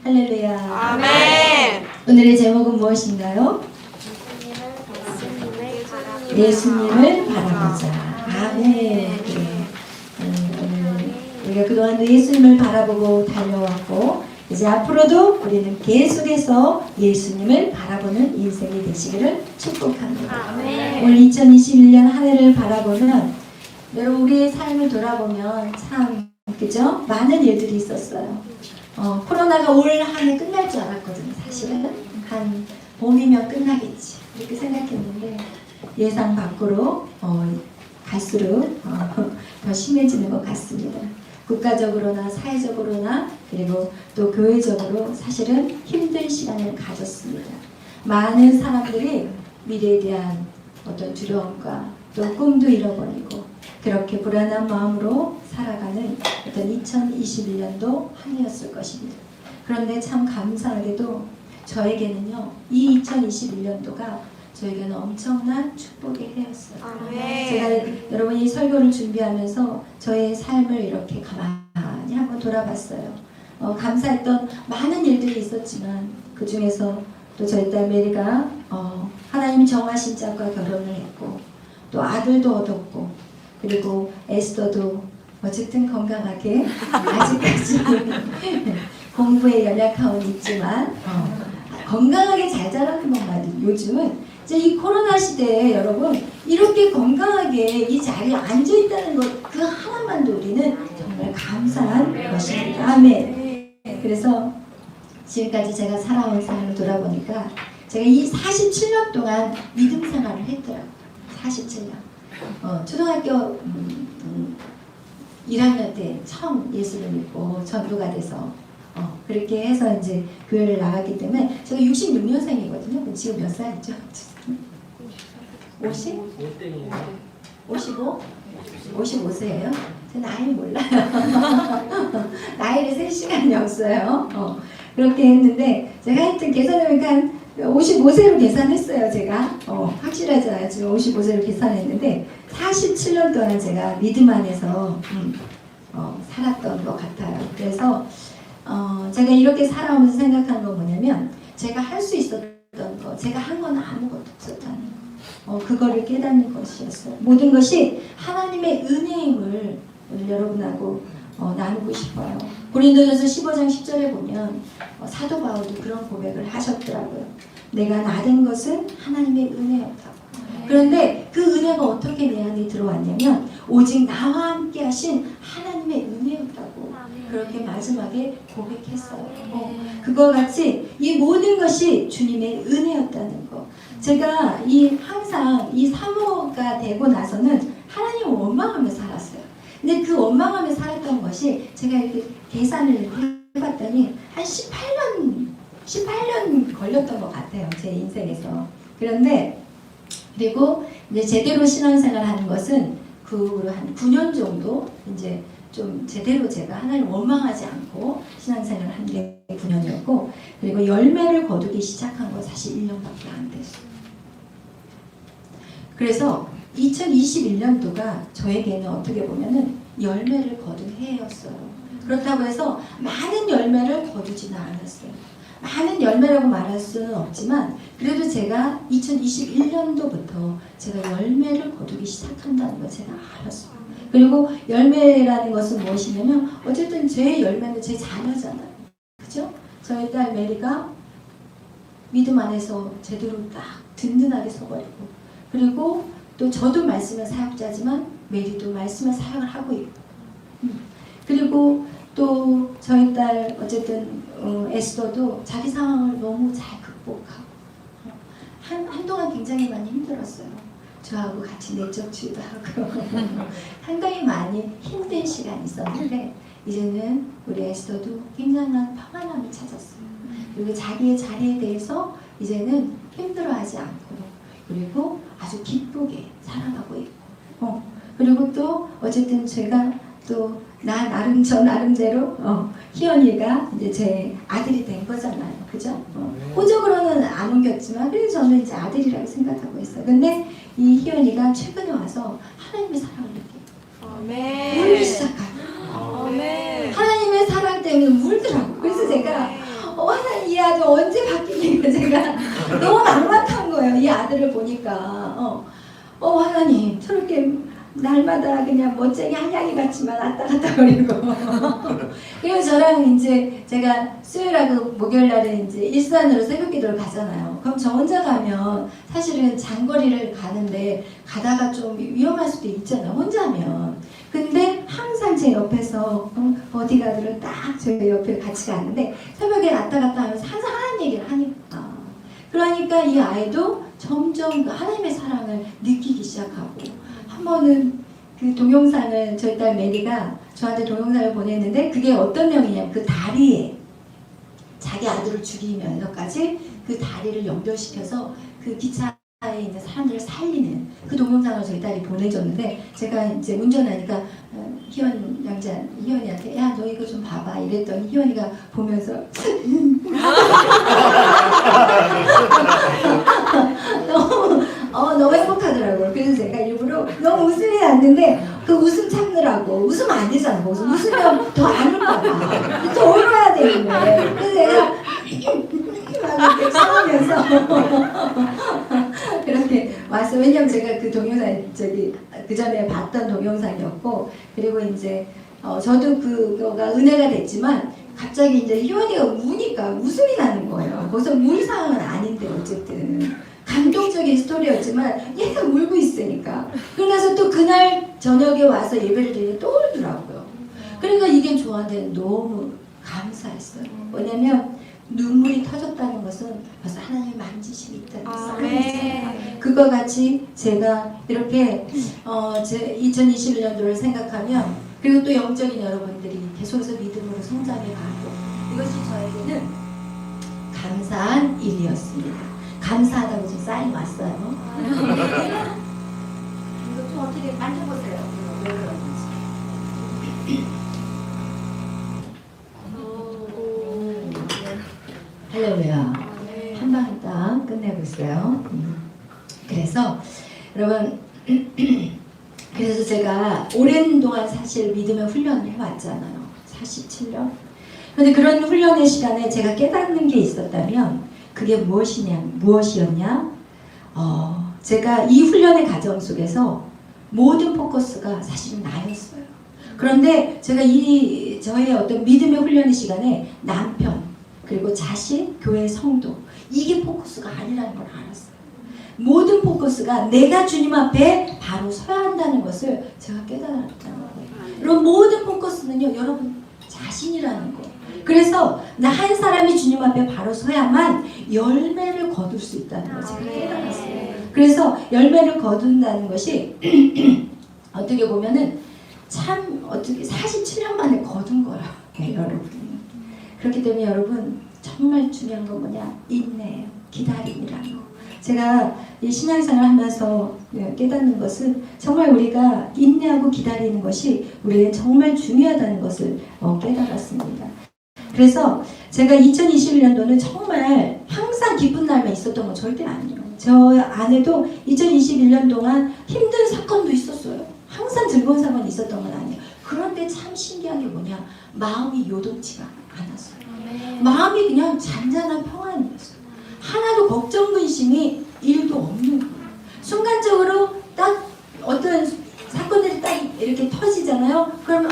할렐루야. 아멘. 오늘의 제목은 무엇인가요? 예수님을 바라보자. 아멘. 네. 오늘 우리가 그동안도 예수님을 바라보고 달려왔고 이제 앞으로도 우리는 계속해서 예수님을 바라보는 인생이 되시기를 축복합니다. 아멘. 오늘 2021년 한 해를 바라보면 여러분 우리의 삶을 돌아보면 참 그죠? 많은 일들이 있었어요. 코로나가 올 한 해 끝날 줄 알았거든요. 사실은 한 봄이면 끝나겠지 이렇게 생각했는데 예상 밖으로 갈수록 더 심해지는 것 같습니다. 국가적으로나 사회적으로나 그리고 또 교회적으로 사실은 힘든 시간을 가졌습니다. 많은 사람들이 미래에 대한 어떤 두려움과 또 꿈도 잃어버리고 그렇게 불안한 마음으로 살아가는 어떤 2021년도 한 해였을 것입니다. 그런데 참 감사하게도 저에게는요, 이 2021년도가 저에게는 엄청난 축복의 해였어요. 아멘. 제가 여러분 이 설교를 준비하면서 저의 삶을 이렇게 가만히 한번 돌아봤어요. 감사했던 많은 일들이 있었지만 그 중에서 또 저희 딸 메리가 하나님이 정하신 짝과 결혼을 했고 또 아들도 얻었고 그리고 에스더도 어쨌든 건강하게 아직까지 공부에 연약함은 있지만 건강하게 잘 자라는 것만이 요즘은 이제 이 코로나 시대에 여러분 이렇게 건강하게 이 자리에 앉아 있다는 것 그 하나만도 우리는 정말 감사한 것입니다. 아멘. 그래서 지금까지 제가 살아온 삶을 돌아보니까 제가 이 47년 동안 믿음 생활을 했더라고요. 47년. 초등학교 1학년 때 처음 예수를 믿고 전도가 돼서 그렇게 해서 이제 교회를 나갔기 때문에 제가 66년생이거든요. 지금 몇 살이죠? 50? 55? 55세예요? 제 나이 몰라요. 나이를 셀 시간이 없어요. 그렇게 했는데 제가 하여튼 계산해보니까 한 55세로 계산했어요. 제가 확실하지 않지만 55세로 계산했는데 47년 동안 제가 믿음 안에서 살았던 것 같아요. 그래서 제가 이렇게 살아오면서 생각하는 건 뭐냐면 제가 할 수 있었던 거, 제가 한 건 아무것도 없었다는 거. 그거를 깨닫는 것이었어요. 모든 것이 하나님의 은혜임을 여러분하고 나누고 싶어요. 고린도전서 15장 10절에 보면 사도 바울도 그런 고백을 하셨더라고요. 내가 나된 것은 하나님의 은혜였다고. 그런데 그 은혜가 어떻게 내 안에 들어왔냐면 오직 나와 함께 하신 하나님의 은혜였다고 그렇게 마지막에 고백했어요. 그거 같이 이 모든 것이 주님의 은혜였다는 거. 제가 항상 이 사모가 되고 나서는 하나님을 원망하며 살았어요. 근데 그 원망하며 살았던 것이 제가 이렇게 계산을 해봤더니 한 18년 걸렸던 것 같아요. 제 인생에서. 그런데 그리고 이제 제대로 신앙생활 하는 것은 그 후로 한 9년 정도 이제 좀 제대로 제가 하나님 원망하지 않고 신앙생활을 한 게 9년이었고 그리고 열매를 거두기 시작한 건 사실 1년밖에 안 됐어요. 그래서 2021년도가 저에게는 어떻게 보면은 열매를 거둔 해였어요. 그렇다고 해서 많은 열매를 거두지는 않았어요. 많은 열매라고 말할 수는 없지만 그래도 제가 2021년도부터 제가 열매를 거두기 시작한다는 걸 제가 알았어요. 그리고 열매라는 것은 무엇이냐면 어쨌든 제 열매는 제 자녀잖아요. 그죠? 저희 딸 메리가 믿음 안에서 제대로 딱 든든하게 서버리고 그리고 또 저도 말씀의 사역자지만 메리도 말씀의 사역을 하고 있고 그리고 또 저희 딸 어쨌든 에스더도 자기 상황을 너무 잘 극복하고 한동안 굉장히 많이 힘들었어요. 저하고 같이 내적 치유도 하고 상당히 많이 힘든 시간이 있었는데 이제는 우리 에스더도 굉장한 평안함을 찾았어요. 그리고 자기의 자리에 대해서 이제는 힘들어하지 않고 그리고 아주 기쁘게 살아가고 있고 그리고 또 어쨌든 제가 또 저 나름대로 희연이가 이제 제 아들이 된 거잖아요. 그죠? 호적으로는 안 옮겼지만 그래도 저는 이제 아들이라고 생각하고 있어요. 근데 이 희연이가 최근에 와서 하나님의 사랑을 느껴요. 울기 시작하고 하나님의 사랑 때문에 울더라고. 그래서 제가 아들 언제 바뀌니까 제가 너무 막막한 거예요. 이 아들을 보니까 하나님 저렇게 날마다 그냥 멋쟁이 한양이 같지만 왔다 갔다 거리고 그리고 저랑 이제 제가 수요일하고 목요일날에 이제 일산으로 새벽기도를 가잖아요. 그럼 저 혼자 가면 사실은 장거리를 가는데 가다가 좀 위험할 수도 있잖아요. 혼자면. 근데 항상 제 옆에서 어디 가들은 딱 제 옆에 같이 가는데 새벽에 왔다 갔다 하면서 항상 하나님 얘기를 하니까 그러니까 이 아이도 점점 그 하나님의 사랑을 느끼기 시작하고 한 번은 그 동영상을 저희 딸 메리가 저한테 동영상을 보냈는데 그게 어떤 내용이냐면 그 다리에 자기 아들을 죽이면서까지 그 다리를 연결시켜서 그 기차에 있는 사람들을 살리는 그 동영상을 저희 딸이 보내줬는데 제가 이제 운전하니까 희원이한테 야 너 이거 좀 봐봐 이랬더니 희원이가 보면서 너무 행복하더라고요. 그래서 제가 일부러 너무 웃음이 났는데 그 웃음 참느라고 웃으면 안 되잖아. 웃으면 더 안 울까봐 더 울어야 되는데 그래서 제가 막 이렇게 참으면서 그렇게 왔어요. 왜냐면 제가 그 동영상 그 전에 봤던 동영상이었고 그리고 이제 저도 그거가 은혜가 됐지만 갑자기 이제 희원이가 우니까 웃음이 나는 거예요. 거기서 울 상황은 아닌데 어쨌든 감동적인 스토리였지만 얘가 울고 있으니까 그러면서 또 그날 저녁에 와서 예배를 드리니 또 울더라고요. 그러니까 이게 저한테는 너무 감사했어요. 왜냐면 눈물이 터졌다는 것은 벌써 하나님의 만지심이 있다는 것을 그거 같이 제가 이렇게 제 2021년도를 생각하면 그리고 또 영적인 여러분들이 계속해서 믿음으로 성장해 가고 이것이 저에게는 감사한 일이었습니다. 감사하다고 지금 사인 왔어요. 이거 좀 어떻게 만져보세요. 왜 그런지. 할렐루야. 한 방에 딱 끝내고 있어요. 그래서 여러분 그래서 제가 오랜 동안 사실 믿음의 훈련을 해왔잖아요. 47년. 그런데 그런 훈련의 시간에 제가 깨닫는 게 있었다면 그게 무엇이었냐? 제가 이 훈련의 과정 속에서 모든 포커스가 사실은 나였어요. 그런데 제가 저의 어떤 믿음의 훈련의 시간에 남편 그리고 자신, 교회 성도 이게 포커스가 아니라는 걸 알았어요. 모든 포커스가 내가 주님 앞에 바로 서야 한다는 것을 제가 깨달았다는 거예요. 여러분 모든 포커스는요 여러분 자신이라는 거. 그래서 나 한 사람이 주님 앞에 바로 서야만 열매를 거둘 수 있다는 걸 제가 깨달았어요. 그래서 열매를 거둔다는 것이 어떻게 보면은 참 어떻게 47년 만에 거둔 거예요. 여러분. 그렇기 때문에 여러분 정말 중요한 건 뭐냐? 인내예요. 기다림이라는 거. 제가 이 신앙생활 하면서 깨닫는 것은 정말 우리가 인내하고 기다리는 것이 우리에게 정말 중요하다는 것을 깨달았습니다. 그래서 제가 2021년도는 정말 항상 기쁜 날만 있었던 건 절대 아니에요. 저 안에도 2021년 동안 힘든 사건도 있었어요. 항상 즐거운 사건이 있었던 건 아니에요. 그런데 참 신기한 게 뭐냐? 마음이 요동치가 않았어요. 마음이 그냥 잔잔한 평안이었어요. 하나도 걱정 근심이 1도 없는 거예요. 순간적으로 딱 어떤 사건들이 딱 이렇게 터지잖아요. 그러면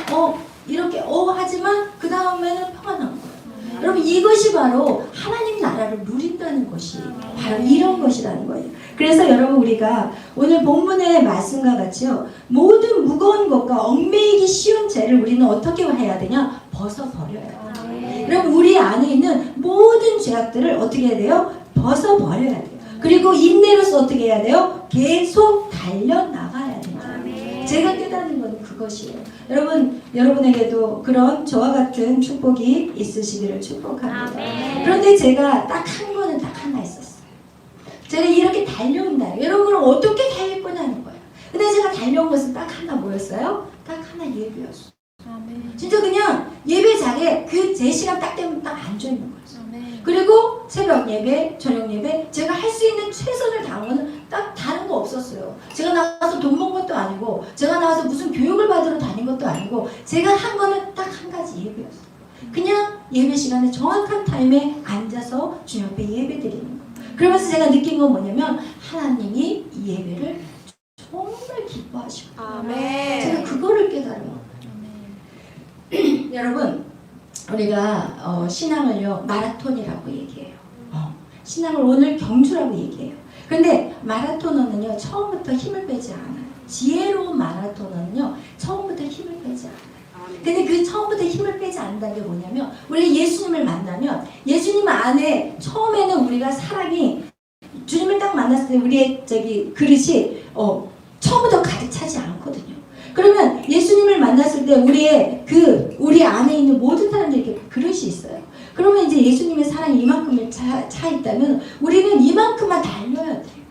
이렇게 하지만 그 다음에는 평안한 거예요. 여러분 이것이 바로 하나님 나라를 누린다는 것이 바로 이런 것이라는 거예요. 그래서 여러분 우리가 오늘 본문의 말씀과 같이요 모든 무거운 것과 얽매이기 쉬운 죄를 우리는 어떻게 해야 되냐? 벗어버려야 돼요. 여러분 우리 안에 있는 모든 죄악들을 어떻게 해야 돼요? 벗어버려야 돼요. 그리고 인내로서 어떻게 해야 돼요? 계속 달려나가야 돼요. 제가 깨닫는 건 그것이에요. 여러분에게도 그런 저와 같은 축복이 있으시기를 축복합니다. 그런데 제가 딱 한 거는 딱 하나 있었어요. 제가 이렇게 달려온다. 여러분은 어떻게 달릴 거냐는 거예요. 근데 제가 달려온 것은 딱 하나 뭐였어요? 딱 하나 예배였어요. 진짜 그냥 예배장에 그 제 시간 딱 되면 딱 앉아있는 거예요. 그리고 새벽 예배, 저녁 예배 제가 할 수 있는 최선을 다한 거는 딱 다른 거 없었어요. 제가 나와서 돈 번 것도 아니고 제가 나와서 무슨 교육을 받으러 다닌 것도 아니고 제가 한 거는 딱 한 가지 예배였어요. 그냥 예배 시간에 정확한 타임에 앉아서 주님 앞에 예배 드리는 거. 그러면서 제가 느낀 건 뭐냐면 하나님이 이 예배를 정말 기뻐하시고 아멘. 제가 그거를 깨달아요. 여러분 우리가 신앙을요 마라톤이라고 얘기해요. 신앙을 오늘 경주라고 얘기해요. 그런데 마라토너는요 처음부터 힘을 빼지 않아요. 지혜로운 마라토너는요 처음부터 힘을 빼지 않아요. 근데 그 처음부터 힘을 빼지 않는다는 게 뭐냐면 우리 예수님을 만나면 예수님 안에 처음에는 우리가 사랑이 주님을 딱 만났을 때 우리의 그릇이 처음부터 가득 차지 않거든요. 그러면 예수님을 만났을 때 우리 안에 있는 모든 사람들이 이렇게 그릇이 있어요. 그러면 이제 예수님의 사랑이 이만큼을 차 있다면 우리는 이만큼만 달려야 돼요.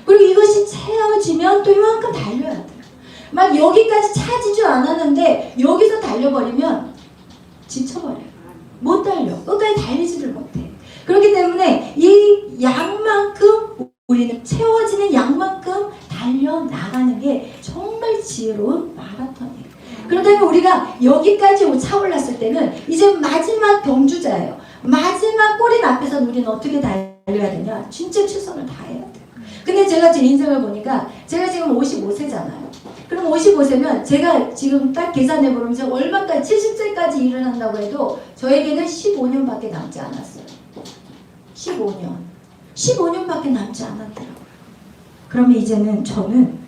그리고 이것이 채워지면 또 이만큼 달려야 돼요. 막 여기까지 차지지 않았는데 여기서 달려버리면 지쳐버려요. 못 달려. 끝까지 달리지를 못해. 그렇기 때문에 이 양만큼 우리는 채워지는 양만큼 달려나가는 게 정말 지혜로운 마라톤이에요. 그렇다면 우리가 여기까지 차올랐을 때는 이제 마지막 경주자예요. 마지막 꼬린 앞에서 우리는 어떻게 달려야 되냐? 진짜 최선을 다해야 돼요. 근데 제가 제 인생을 보니까 제가 지금 55세잖아요. 그럼 55세면 제가 지금 딱 계산해보면 제가 얼마까지 70세까지 일을 한다고 해도 저에게는 15년밖에 남지 않았어요. 15년밖에 남지 않았더라고요. 그러면 이제는 저는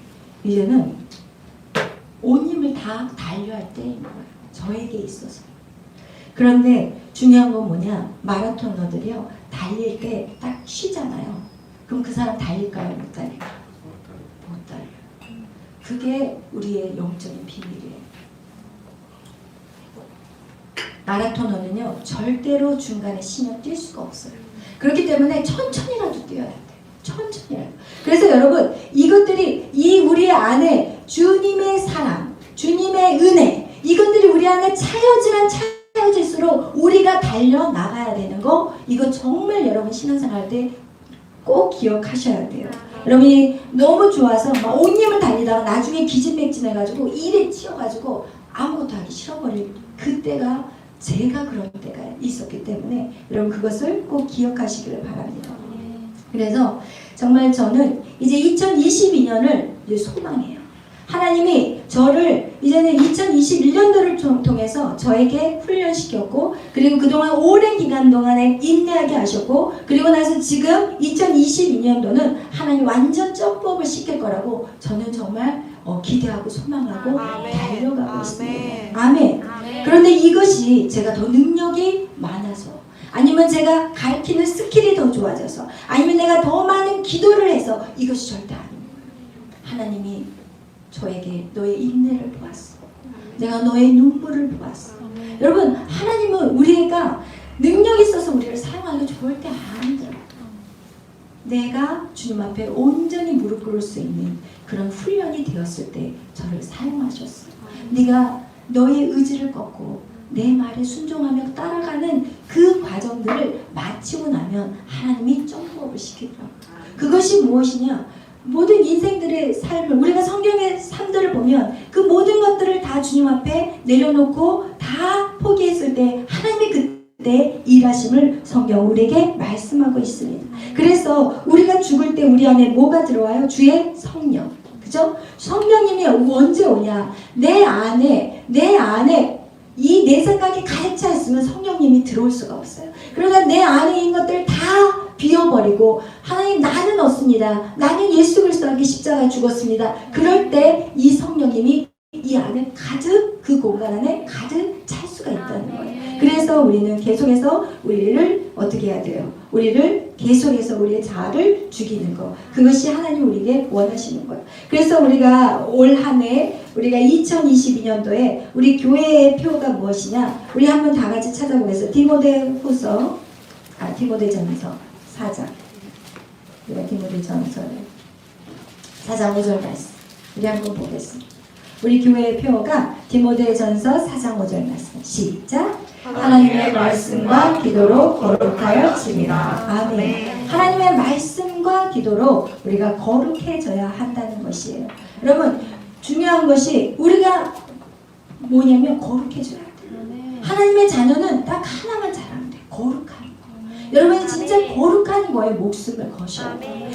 온 힘을 다 달려야 할 때인 거예요. 저에게 있어서. 그런데 중요한 건 뭐냐? 마라토너들이요. 달릴 때 딱 쉬잖아요. 그럼 그 사람 달릴까요? 못 달릴까요? 못 달려요. 그게 우리의 영적인 비밀이에요. 마라토너는요. 절대로 중간에 쉬면 뛸 수가 없어요. 그렇기 때문에 천천히라도 뛰어야 돼요. 천천히라도. 그래서 여러분 이것들이 우리 안에 주님의 사랑, 주님의 은혜 이것들이 우리 안에 차여지면 차여질수록 우리가 달려나가야 되는 거 이거 정말 여러분 신앙생활 때 꼭 기억하셔야 돼요. 여러분이 너무 좋아서 막 온 힘을 달리다가 나중에 기진맥진해가지고 일에 치여가지고 아무것도 하기 싫어버릴 그때가 제가 그런 때가 있었기 때문에 여러분 그것을 꼭 기억하시기를 바랍니다. 그래서 정말 저는 이제 2022년을 이제 소망해요. 하나님이 저를 이제는 2021년도를 통해서 저에게 훈련시켰고 그리고 그동안 오랜 기간 동안에 인내하게 하셨고 그리고 나서 지금 2022년도는 하나님 완전 점프업을 시킬 거라고 저는 정말 기대하고 소망하고 달려가고 있습니다. 아멘. 그런데 이것이 제가 더 능력이 많아서 아니면 제가 가르치는 스킬이 더 좋아져서 아니면 내가 더 많은 기도를 해서 이것이 절대 아닙니다. 하나님이 저에게 너의 인내를 보았어. 내가 너의 눈물을 보았어. 여러분 하나님은 우리가 능력 있어서 우리를 사용하기 절대 안 힘들어요. 내가 주님 앞에 온전히 무릎 꿇을 수 있는 그런 훈련이 되었을 때 저를 사용하셨어요. 네가 너의 의지를 꺾고 내 말에 순종하며 따라가는 그 과정들을 마치고 나면 하나님이 점프업을 시키더라고요. 그것이 무엇이냐? 모든 인생들의 삶을 우리가 성경의 삶들을 보면 그 모든 것들을 다 주님 앞에 내려놓고 다 포기했을 때 하나님이 그때 일하심을 성경 우리에게 말씀하고 있습니다. 그래서 우리가 죽을 때 우리 안에 뭐가 들어와요? 주의 성령. 그죠? 성령님이 언제 오냐? 내 안에 이 내 생각이 가득 차 있으면 성령님이 들어올 수가 없어요. 그러다 내 안에 있는 것들 다 비워버리고 하나님 나는 없습니다. 나는 예수 그리스도에게 십자가에 죽었습니다. 그럴 때 이 성령님이 이 안에 가득 그 공간 안에 가득 찰 수가 있다는 거예요. 그래서 우리는 계속해서 우리를 어떻게 해야 돼요? 우리를 계속해서 우리의 자아를 죽이는 거. 그것이 하나님 우리에게 원하시는 거예요. 그래서 우리가 올 한 해 우리가 2022년도에 우리 교회의 표가 무엇이냐? 우리 한번 다 같이 찾아보겠습니다. 디모데전서 4장. 우리가 디모데전서 4장 5절 말씀. 우리 한번 보겠습니다. 우리 교회의 표어가 디모데전서 4장 5절 말씀. 시작. 하나님의 말씀과 기도로 거룩하여 지니라. 아멘. 하나님의 말씀과 기도로 우리가 거룩해져야 한다는 것이에요. 여러분 중요한 것이 우리가 뭐냐면 거룩해져야 돼요. 하나님의 자녀는 딱 하나만 여러분이 진짜 거룩한 거에 목숨을 거셔야 돼요.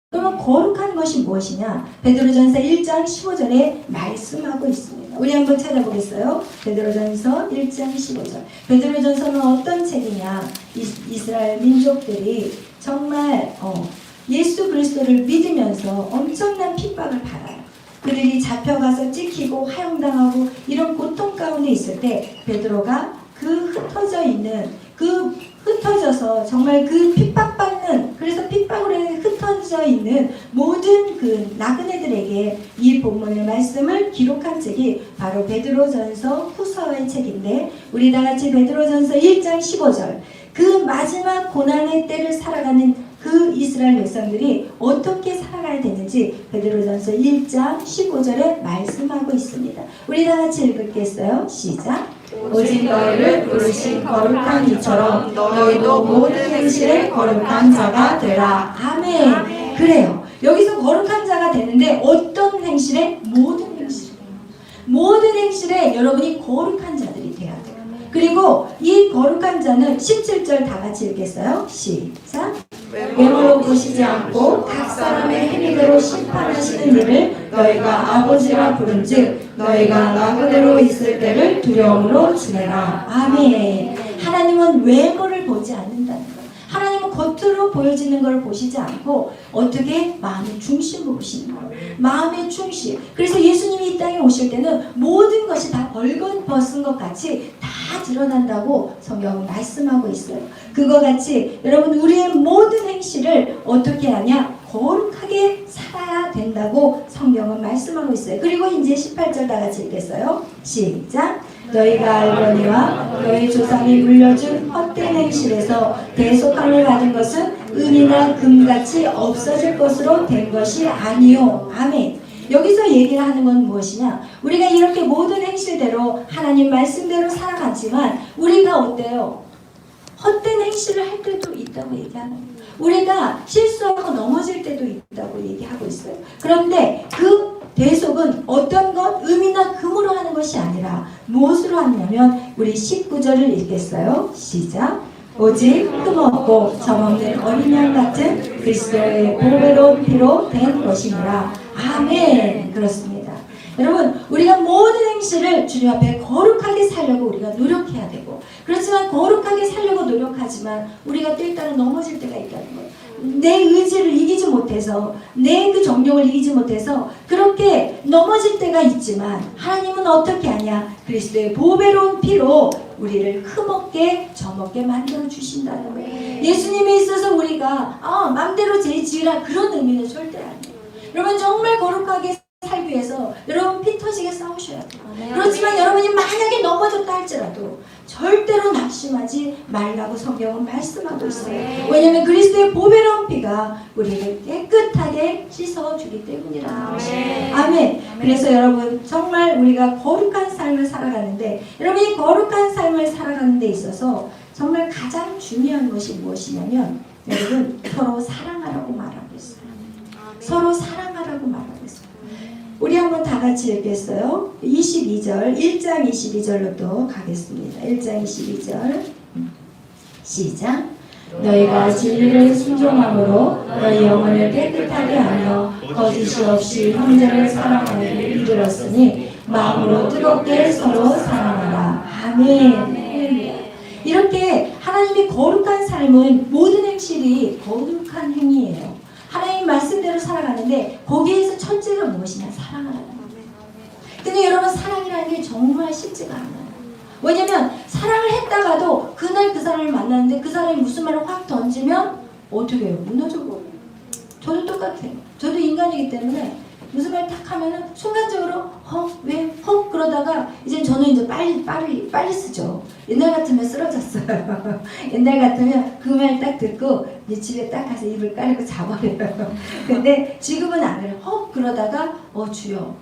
그러면 거룩한 것이 무엇이냐? 베드로전서 1장 15절에 말씀하고 있습니다. 우리 한번 찾아보겠어요. 베드로전서 1장 15절. 베드로전서는 어떤 책이냐? 이스라엘 민족들이 정말 예수 그리스도를 믿으면서 엄청난 핍박을 받아요. 그들이 잡혀가서 찍히고 화형당하고 이런 고통 가운데 있을 때 베드로가 흩어져서 정말 그 핍박받는, 그래서 핍박으로 흩어져 있는 모든 그 나그네들에게 이 본문의 말씀을 기록한 책이 바로 베드로전서 후서의 책인데, 우리 다 같이 베드로전서 1장 15절, 그 마지막 고난의 때를 살아가는 그 이스라엘 백성들이 어떻게 살아가야 되는지 베드로전서 1장 15절에 말씀하고 있습니다. 우리 다 같이 읽겠어요. 시작. 오직 너희를 부르신 거룩한 이처럼 너희도 모든 행실에 거룩한 자가 되라. 아멘. 그래요. 여기서 거룩한 자가 되는데 어떤 행실에? 모든 행실에. 모든 행실에 여러분이 거룩한 자들이 돼야 돼요. 그리고 이 거룩한 자는 17절 다 같이 읽겠어요. 시작. 외모로 보시지 않고 각 사람의 행위대로 심판하시는 이를 너희가 아버지라 부른즉 너희가 나그네로 있을 때를 두려움으로 지내라. 아멘. 하나님은 외모를 보지 않는다는 거예요. 하나님은 겉으로 보여지는 걸 보시지 않고 어떻게 마음의 중심을 보시는 거예요. 마음의 중심. 그래서 예수님이 이 땅에 오실 때는 모든 것이 다 벌거벗은 것 같이 다 드러난다고 성경은 말씀하고 있어요. 그거 같이 여러분 우리의 모든 행실을 어떻게 하냐? 거룩하게 살아야 된다고 성경은 말씀하고 있어요. 그리고 이제 18절 다 같이 읽겠어요. 시작. 너희가 알거니와 너희 조상이 물려준 헛된 행실에서 대속함을 받은 것은 은이나 금같이 없어질 것으로 된 것이 아니요. 아멘. 여기서 얘기를 하는 건 무엇이냐? 우리가 이렇게 모든 행실대로 하나님 말씀대로 살아갔지만 우리가 어때요? 헛된 행실을 할 때도 있다고 얘기하는 거예요. 우리가 실수하고 넘어질 때도 있다고 얘기하고 있어요. 그런데 그 대속은 어떤 것? 음이나 금으로 하는 것이 아니라 무엇으로 하냐면 우리 19절을 읽겠어요. 시작. 오직 흠없고 점없는 어린 양 같은 그리스도의 보배로운 피로 된 것이니라. 아멘. 그렇습니다. 여러분 우리가 모든 행실을 주님 앞에 거룩하게 살려고 우리가 노력해야 되고, 그렇지만 거룩하게 살려고 노력하지만 우리가 또 일단은 넘어질 때가 있다는 거예요. 내 의지를 이기지 못해서, 내 그 정욕을 이기지 못해서 그렇게 넘어질 때가 있지만 하나님은 어떻게 하냐? 그리스도의 보배로운 피로 우리를 흠없게 점없게 만들어 주신다는 거예요. 예수님이 있어서 우리가 마음대로 지으라 그런 의미는 절대 아니에요. 여러분 정말 거룩하게 살기 위해서 여러분 피 터지게 싸우셔야 돼요. 그렇지만 여러분이 만약에 넘어졌다 할지라도 절대로 낙심하지 말라고 성경은 말씀하고 있어요. 왜냐하면 그리스도의 보배로운 피가 우리를 깨끗하게 씻어주기 때문이라는 것이에요. 아멘. 그래서 여러분 정말 우리가 거룩한 삶을 살아가는데, 여러분이 거룩한 삶을 살아가는 데 있어서 정말 가장 중요한 것이 무엇이냐면 여러분 서로 사랑하라고 말하고 있어요. 서로 사랑하라고 말하고 있어요. 우리 한번 다 같이 읽겠어요. 22절, 1장 22절로 또 가겠습니다. 1장 22절 시작. 너희가 진리를 순종함으로 너희 영혼을 깨끗하게 하며 거짓이 없이 형제를 사랑하기를 이르렀으니 마음으로 뜨겁게 서로 사랑하라. 아멘. 이렇게 하나님이 거룩한 삶은 모든 행실이 거룩한 행위예요. 하나님 말씀대로 살아가는데 거기에서 첫째가 무엇이냐? 사랑하라는 거예요. 근데 여러분 사랑이라는 게 정말 쉽지가 않아요. 왜냐면 사랑을 했다가도 그날 그 사람을 만났는데 그 사람이 무슨 말을 확 던지면 어떻게 해요? 무너져버려요. 저도 똑같아요. 저도 인간이기 때문에 무슨 말 딱 하면은 순간적으로 왜? 그러다가 이제 저는 이제 빨리 쓰죠. 옛날 같으면 쓰러졌어요. 옛날 같으면 그 말 딱 듣고 이제 집에 딱 가서 입을 까리고 자버려요. 근데 지금은 안 그래요. 그러다가 주여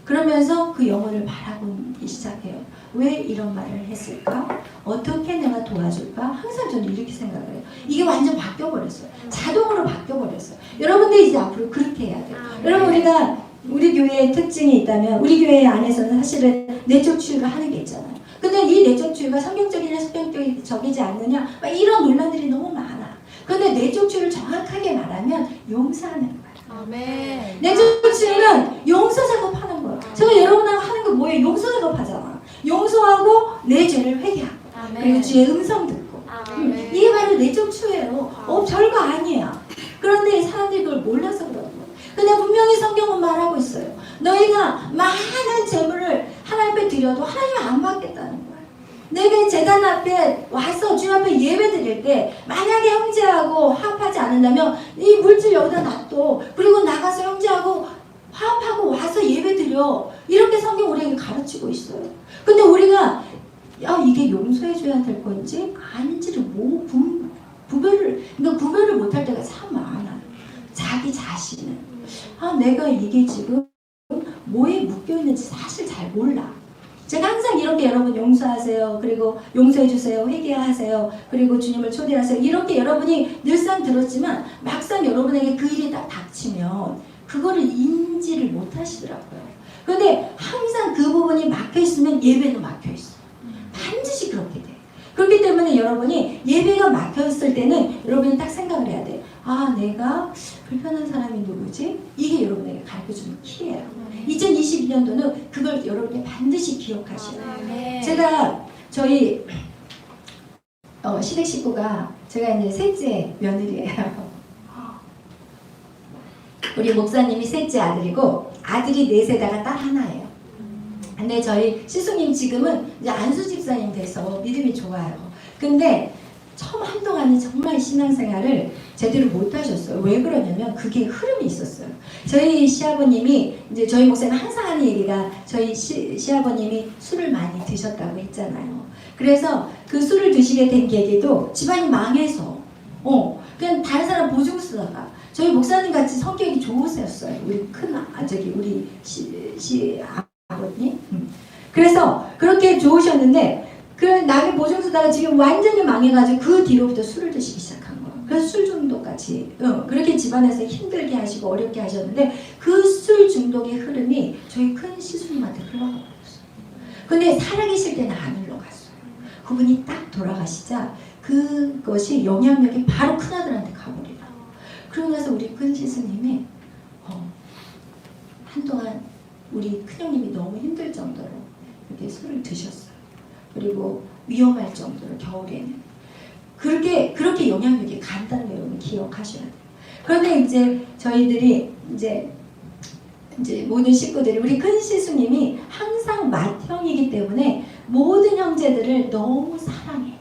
그러면서 그 영혼을 바라보기 시작해요. 왜 이런 말을 했을까? 어떻게 내가 도와줄까? 항상 저는 이렇게 생각을 해요. 이게 완전 바뀌어버렸어요. 자동으로 바뀌어버렸어요. 여러분들 이제 앞으로 그렇게 해야 돼요. 여러분 우리 교회의 특징이 있다면 우리 교회 안에서는 사실은 내적 치유를 하는 게 있잖아요. 근데 이 내적 치유가 성경적이냐 성경적이지 않느냐 막 이런 논란들이 너무 많아. 근데 내적 치유를 정확하게 말하면 용서하는 거야. 아멘. 내적 치유는 용서 작업하는 거야. 제가 여러분하고 하는 거 뭐예요? 용서 작업하잖아. 용서하고 내 죄를 회개하고 그리고 주의 음성 듣고 이게 바로 내적 치유예요. 별거 아니야. 그런데 사람들이 그걸 몰라서 그러는 거야. 근데 분명히 성경은 말하고 있어요. 너희가 많은 재물을 하나님 앞에 드려도 하나님은 안 받겠다는 거야. 내가 재단 앞에 와서 주님 앞에 예배 드릴 때 만약에 형제하고 화합하지 않는다면 이 물질 여기다 놔둬. 그리고 나가서 형제하고 화합하고 와서 예배 드려. 이렇게 성경 우리에게 가르치고 있어요. 근데 우리가 이게 용서해줘야 될 건지 아닌지를 구별을 못할 때가 참 많아. 자기 자신은 내가 이게 지금 뭐에 묶여있는지 사실 잘 몰라. 제가 항상 이렇게 여러분 용서하세요. 그리고 용서해주세요. 회개하세요. 그리고 주님을 초대하세요. 이렇게 여러분이 늘상 들었지만 막상 여러분에게 그 일이 딱 닥치면 그거를 인지를 못하시더라고요. 그런데 항상 그 부분이 막혀있으면 예배도 막혀있어. 반드시 그렇게 돼. 그렇기 때문에 여러분이 예배가 막혔을 때는 여러분이 딱 생각을 해야 돼. 내가 불편한 사람이 누구지? 이게 여러분에게 가르쳐주는 키예요. 2022년도는 그걸 여러분이 반드시 기억하셔야 돼요. 제가 저희 시댁 식구가 제가 이제 셋째 며느리예요. 우리 목사님이 셋째 아들이고 아들이 넷에다가 딸 하나예요. 근데 저희 시수님 지금은 이제 안수 집사님 돼서 믿음이 좋아요. 근데 처음 한동안은 정말 신앙생활을 제대로 못 하셨어요. 왜 그러냐면 그게 흐름이 있었어요. 저희 시아버님이 이제 저희 목사님 항상 하는 얘기가 저희 시아버님이 술을 많이 드셨다고 했잖아요. 그래서 그 술을 드시게 된 계기도 집안이 망해서 그냥 다른 사람 보증 쓰다가 저희 목사님 같이 성격이 좋으셨어요. 우리 우리 아버님. 그래서 그렇게 좋으셨는데 그 남의 보증 쓰다가 지금 완전히 망해가지고 그 뒤로부터 술을 드시기 시작한 거예요. 그래서 술 중독까지 그렇게 집안에서 힘들게 하시고 어렵게 하셨는데 그 술 중독의 흐름이 저희 큰 시수님한테 흘러가 버렸어요. 근데 살아계실 때는 안 흘러갔어요. 그분이 딱 돌아가시자 그것이 영향력이 바로 큰아들한테 가버리더라고요. 그러고 나서 우리 큰 시수님이 한동안 우리 큰형님이 너무 힘들 정도로 그렇게 술을 드셨어요. 그리고 위험할 정도로 겨울에는 그렇게 영향력이 간다는 걸 여러분 기억하셔야 돼요. 그런데 이제 저희들이 이제 모든 식구들이 우리 큰 시수님이 항상 맏형이기 때문에 모든 형제들을 너무 사랑해.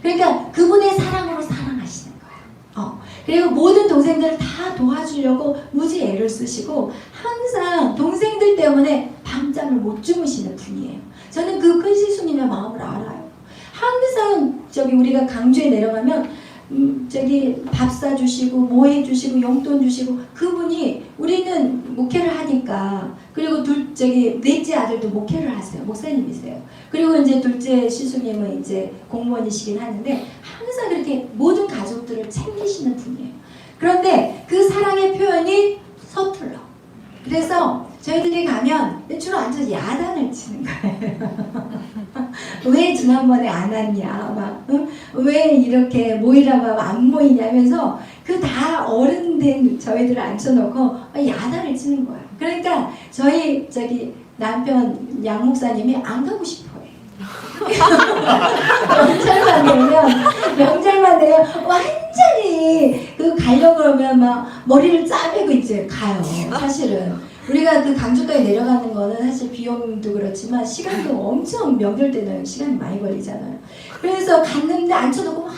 그러니까 그분의 사랑으로 사랑하시는 거예요. 그리고 모든 동생들을 다 도와주려고 무지 애를 쓰시고 항상 동생들 때문에 밤잠을 못 주무시는 분이에요. 저는 그 큰 시수님의 마음을 알아요. 항상 우리가 강주에 내려가면 밥 사주시고 뭐 해주시고 용돈 주시고 그분이 우리는 목회를 하니까 그리고 넷째 아들도 목회를 하세요. 목사님이세요. 그리고 이제 둘째 시수님은 이제 공무원이시긴 하는데 항상 그렇게 모든 가족들을 챙기시는 분이에요. 그런데 그 사랑의 표현이 서툴러. 그래서 저희들이 가면 주로 앉아서 야단을 치는 거예요. 왜 지난번에 안 왔냐, 왜 이렇게 모이라고 하면 안 모이냐면서 그 다 어른 된 저희들을 앉혀놓고 야단을 치는 거예요. 그러니까 저희 남편 양 목사님이 안 가고 싶어요. 명절만 되면 완전히 가려고 그러면 막 머리를 짜매고 이제 가요. 사실은 우리가 그 강주까지 내려가는 거는 사실 비용도 그렇지만 시간도 엄청 명절 때는 시간이 많이 걸리잖아요. 그래서 갔는데 앉혀놓고 막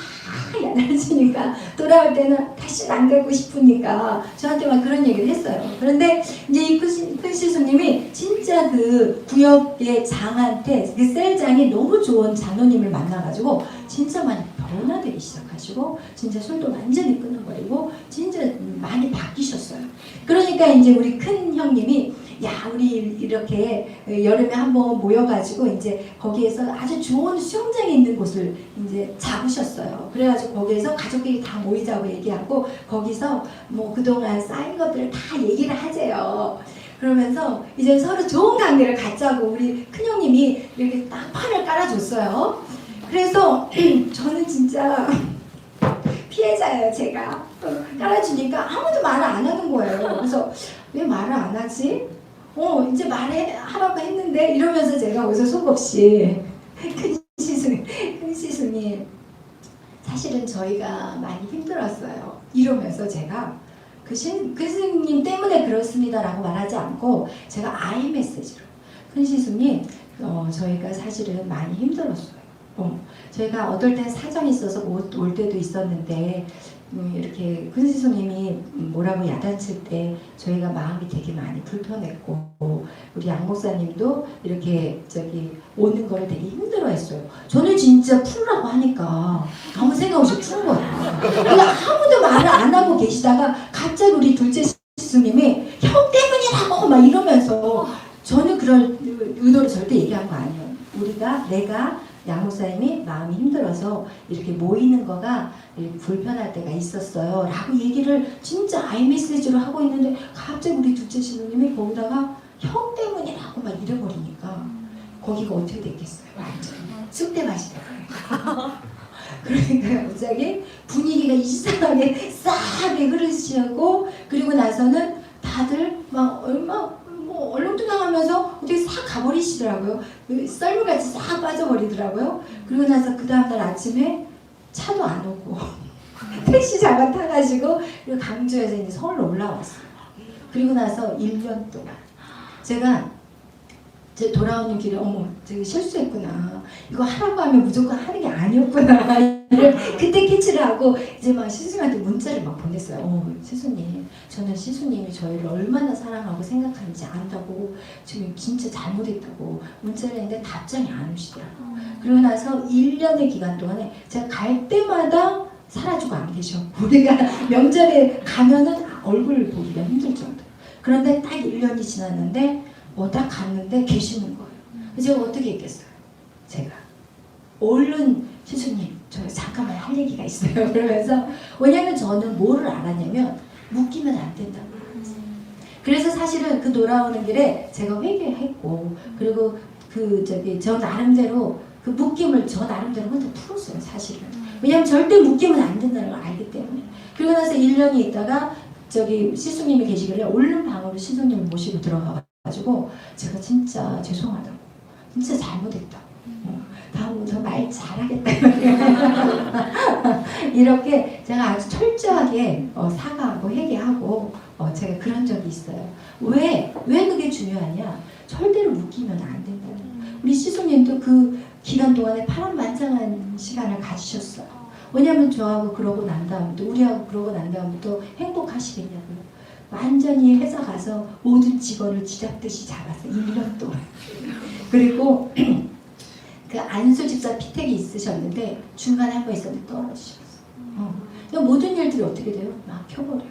야단을 치니까 돌아올 때는 다시 안 가고 싶으니까 저한테 막 그런 얘기를 했어요. 그런데 이제 이 큰 시수님이 진짜 그 구역의 장한테 그 셀장이 너무 좋은 장로님을 만나가지고 진짜 많이 변화되기 시작하시고 진짜 술도 완전히 끊어버리고 진짜 많이 바뀌셨어요. 그러니까 이제 우리 큰 형님이 우리 이렇게 여름에 한번 모여가지고 이제 거기에서 아주 좋은 수영장이 있는 곳을 이제 잡으셨어요. 그래가지고 거기에서 가족끼리 다 모이자고 얘기하고 거기서 뭐 그동안 쌓인 것들을 다 얘기를 하재요. 그러면서 이제 서로 좋은 관계를 갖자고 우리 큰형님이 이렇게 딱 판을 깔아줬어요. 그래서 저는 진짜 피해자예요, 제가. 깔아주니까 아무도 말을 안 하는 거예요. 그래서 왜 말을 안 하지? 이제 말하라고 했는데 이러면서 제가 어디서 속없이 큰 시순이 사실은 저희가 많이 힘들었어요. 이러면서 제가 그 스님 때문에 그렇습니다라고 말하지 않고 제가 아이 메시지로 큰 시순이 저희가 사실은 많이 힘들었어요. 저희가 어떨 땐 사정이 있어서 못 올 때도 있었는데 이렇게 큰 스님이 뭐라고 야단칠 때 저희가 마음이 되게 많이 불편했고 우리 양 목사님도 이렇게 오는 걸 되게 힘들어했어요. 저는 진짜 풀라고 하니까 아무 생각 없이 푸는 거예요. 그냥 아무도 말을 안 하고 계시다가 갑자기 우리 둘째 스님이 형 때문이라고 막 이러면서 저는 그럴 의도로 절대 얘기한 거 아니에요. 내가 양 목사님이 마음이 힘들어서 이렇게 모이는 거가 불편할 때가 있었어요 라고 얘기를 진짜 아이메시지로 하고 있는데 갑자기 우리 둘째 신부님이 거기다가 형 때문이라고 막 이래버리니까 거기가 어떻게 됐겠어요? 완전 쑥대밭이 돼버려요. 그러니까 갑자기 분위기가 이상하게 싸하게 흐르시고 그리고 나서는 다들 막 얼렁뚱땅하면서 어떻게 싹 가버리시더라고요. 썰물같이 싹 빠져버리더라고요. 그리고 나서 그 다음날 아침에 차도 안 오고 택시 잡아 타가지고 그리고 강주에서 이제 서울로 올라왔어요. 그리고 나서 1년 동안 제가 돌아오는 길에 제가 실수했구나. 이거 하라고 하면 무조건 하는 게 아니었구나. 그때 캐치를 하고 이제 막 시수님한테 문자를 막 보냈어요. 시수님, 저는 시수님이 저희를 얼마나 사랑하고 생각하는지 안다고 지금 진짜 잘못했다고 문자를 했는데 답장이 안 오시더라고요. 그리고 나서 1년의 기간 동안에 제가 갈 때마다 사라지고 안 계셔. 우리가 명절에 가면은 얼굴 보기가 힘들 정도. 그런데 딱 1년이 지났는데 딱 갔는데 계시는 거예요. 제가 어떻게 했겠어요? 제가 얼른 시수님 저 잠깐만 할 얘기가 있어요. 그러면서 왜냐면 저는 뭐를 알았냐면 묶이면 안 된다고 알았어요. 그래서 사실은 그 돌아오는 길에 제가 회개했고 그리고 저 나름대로 그 묶임을 저 나름대로 혼자 풀었어요. 사실은. 왜냐면 절대 묶이면 안 된다는 걸 알기 때문에. 그리고 나서 1년이 있다가 시수님이 계시길래 얼른 방으로 시수님을 모시고 들어가가지고 제가 진짜 죄송하다고 진짜 잘못했다고 다음부터 말 잘하겠다 이렇게 제가 아주 철저하게 사과하고 회개하고 제가 그런 적이 있어요. 왜 그게 중요하냐? 절대로 묶이면 안 된다는 거예요. 우리 시수님도 그 기간 동안에 파란만장한 시간을 가지셨어요. 왜냐면 저하고 그러고 난 다음부터 우리하고 그러고 난 다음부터 행복하시겠냐고요. 완전히 회사 가서 모든 직원을 쥐잡듯이 잡았어요. 1년 동안. 그리고 그 안수 집사 피택이 있으셨는데 중간에 한 번 있었는데 떨어지셨어요. 모든 일들이 어떻게 돼요? 막 켜버려요.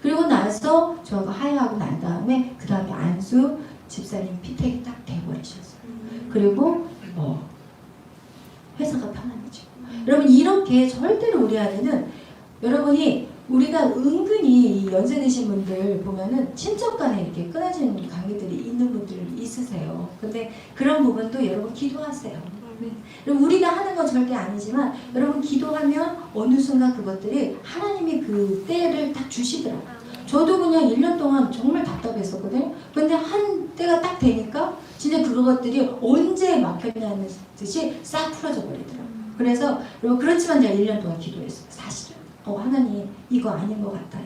그리고 나서 저하고 하야하고 난 다음에 그 다음에 안수 집사님 피택이 딱 돼버리셨어요. 그리고 회사가 편안해지고. 여러분 이렇게 절대로 우리 안에는 여러분이 우리가 은근히 연세 드신 분들 보면은 친척 간에 이렇게 끊어지는 관계들이 있는 분들 있으세요. 근데 그런 부분도 여러분 기도하세요. 여러분 우리가 하는 건 절대 아니지만 여러분 기도하면 어느 순간 그것들이 하나님이 그 때를 딱 주시더라고요. 저도 그냥 1년 동안 정말 답답했었거든요. 근데 한 때가 딱 되니까 진짜 그것들이 언제 막혔냐는 듯이 싹 풀어져 버리더라고요. 그래서 여러분 그렇지만 제가 1년 동안 기도했어요. 사실은. 하나님 이거 아닌 것 같아요.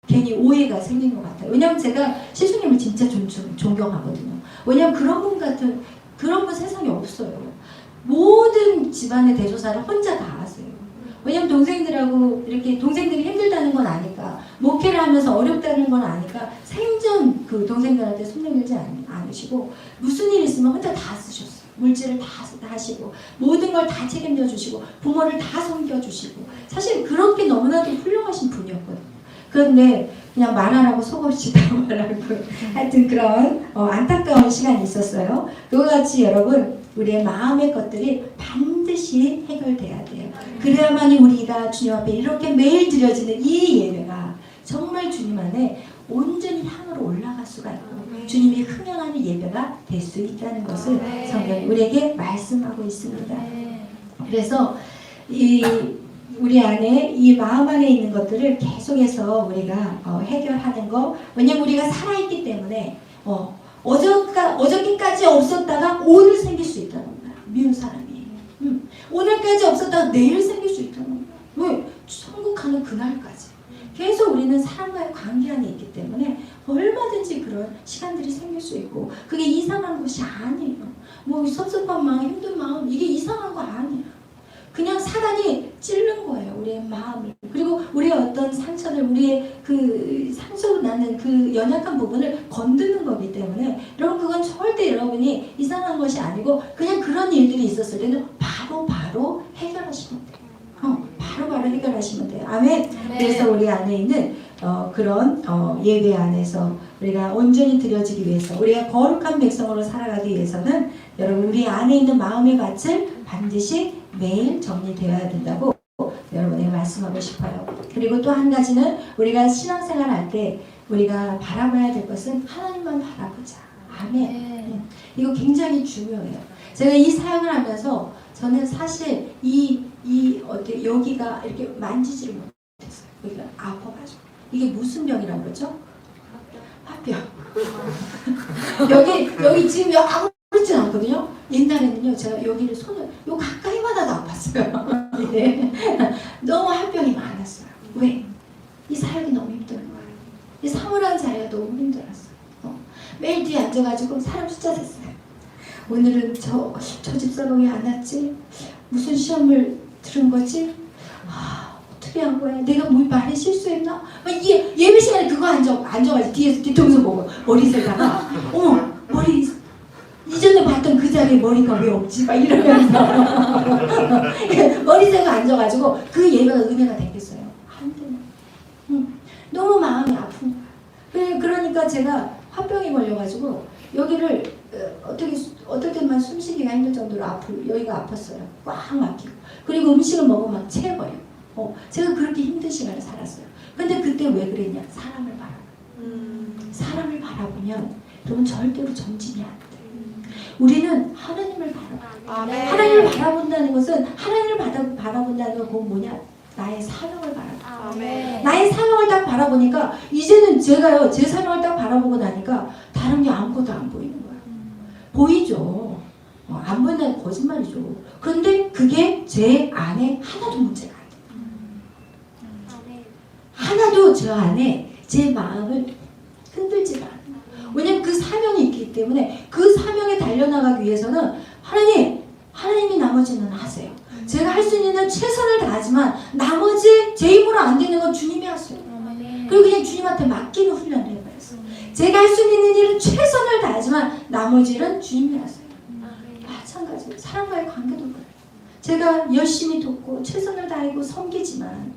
괜히 오해가 생긴 것 같아요. 왜냐면 제가 시수님을 진짜 존경하거든요. 왜냐면 그런 분 세상에 없어요. 모든 집안의 대조사를 혼자 다 하세요. 왜냐면 동생들하고 이렇게 동생들이 힘들다는 건 아니까 목회를 하면서 어렵다는 건 아니까 생전 그 동생들한테 손 내밀지 않으시고 무슨 일 있으면 혼자 다 쓰셨어요. 물질을 다 하시고 모든 걸 다 책임져 주시고 부모를 다 섬겨주시고 사실 그렇게 너무나도 훌륭하신 분이었거든요. 그런데 그냥 말하라고 속없이 다 말하고 하여튼 그런 안타까운 시간이 있었어요. 그와 같이 여러분 우리의 마음의 것들이 반드시 해결돼야 돼요. 그래야만이 우리가 주님 앞에 이렇게 매일 드려지는 이 예배가 정말 주님 안에 온전히 향으로 올라갈 수가 있고 주님이 흥행하는 예배가 될 수 있다는 것을 성경이 우리에게 말씀하고 있습니다. 그래서 우리 안에 이 마음 안에 있는 것들을 계속해서 우리가 해결하는 거, 왜냐면 우리가 살아있기 때문에 어저께까지 없었다가 오늘 생길 수 있다는 거야. 미운 사람이 오늘까지 없었다가 내일 생길 수 있다는 거야. 왜? 천국 가는 그날까지 계속 우리는 사람과의 관계 안에 있기 때문에 얼마든지 그런 시간들이 생길 수 있고, 그게 이상한 것이 아니에요. 뭐 섭섭한 마음, 힘든 마음, 이게 이상한 거 아니에요. 그냥 사단이 찌른 거예요. 우리의 마음이. 그리고 우리의 어떤 상처를, 우리의 그 상처로 나는 그 연약한 부분을 건드는 거기 때문에 여러분, 그건 절대 여러분이 이상한 것이 아니고 그냥 그런 일들이 있었을 때는 바로 해결하시면 돼요. 바로 해결하시면 돼요. 아멘. 그래서 우리 안에 있는 그런 예배 안에서 우리가 온전히 드려지기 위해서, 우리가 거룩한 백성으로 살아가기 위해서는 여러분, 우리 안에 있는 마음의 밭을 반드시 매일 정리되어야 된다고 여러분에게 말씀하고 싶어요. 그리고 또 한 가지는, 우리가 신앙생활 할 때 우리가 바라봐야 될 것은 하나님만 바라보자. 아멘. 이거 굉장히 중요해요. 제가 이 사역을 하면서 저는 사실 여기가 이렇게 만지지를 못했어요. 여기가 아파가지고. 이게 무슨 병이라고 그러죠? 화병. 여기 지금 아무렇진 않거든요. 옛날에는요, 제가 여기를 손을 가까이 받아도 아팠어요. 네. 너무 화병이 많았어요. 왜? 이 사역이 너무 힘든 거예요. 이 사물한 자리가 너무 힘들었어요. 매일 뒤에 앉아가지고 사람 숫자 셌어요. 오늘은 저 집사가 왜 안 왔지? 무슨 시험을 들은 거지? 어떻게 한 거야? 내가 뭘 말에 실수했나? 예배 시간에 그거 앉아가지고 뒤에서 뒤통수 보고 머리 세다가 머리 이전에 봤던 그 자리에 머리가 왜 없지? 막 이러면서 머리 세고 앉아가지고 그 예배가 은혜가 되겠어요? 안 되네. 너무 마음이 아픈 거야. 그러니까 제가 화병이 걸려가지고 여기를 어떨 때만 숨쉬기가 힘들 정도로 여기가 아팠어요. 꽉 막히고. 그리고 음식을 먹으면 막 채워요. 제가 그렇게 힘든 시간을 살았어요. 근데 그때 왜 그랬냐? 사람을 바라봐. 사람을 바라보면 여러분 절대로 정진이 안 돼. 우리는 하나님을 바라봐. 하나님을 바라본다는 것은, 하나님을 바라본다는 건 그건 뭐냐? 나의 사명을 바라봐. 나의 사명을 딱 바라보니까 이제는 제가요, 제 사명을 딱 바라보고 나니까 다른 게 아무것도 안 보이는 거예요. 보이죠. 안 보인다는 거짓말이죠. 그런데 그게 제 안에 하나도 문제가 안 돼요. 하나도 저 안에 제 마음을 흔들지가 않아요. 왜냐면 그 사명이 있기 때문에, 그 사명에 달려나가기 위해서는 하나님이 나머지는 하세요. 제가 할 수 있는 최선을 다하지만 나머지 제 힘으로 안 되는 건 주님이 하세요. 그리고 그냥 주님한테 맡기는 훈련을 해버렸어요. 제가 할 수 있는 일은 최선을 다하지만 나머지는 주님이 하세요. 마찬가지로 사람과의 관계도 그래요. 제가 열심히 돕고 최선을 다하고 섬기지만,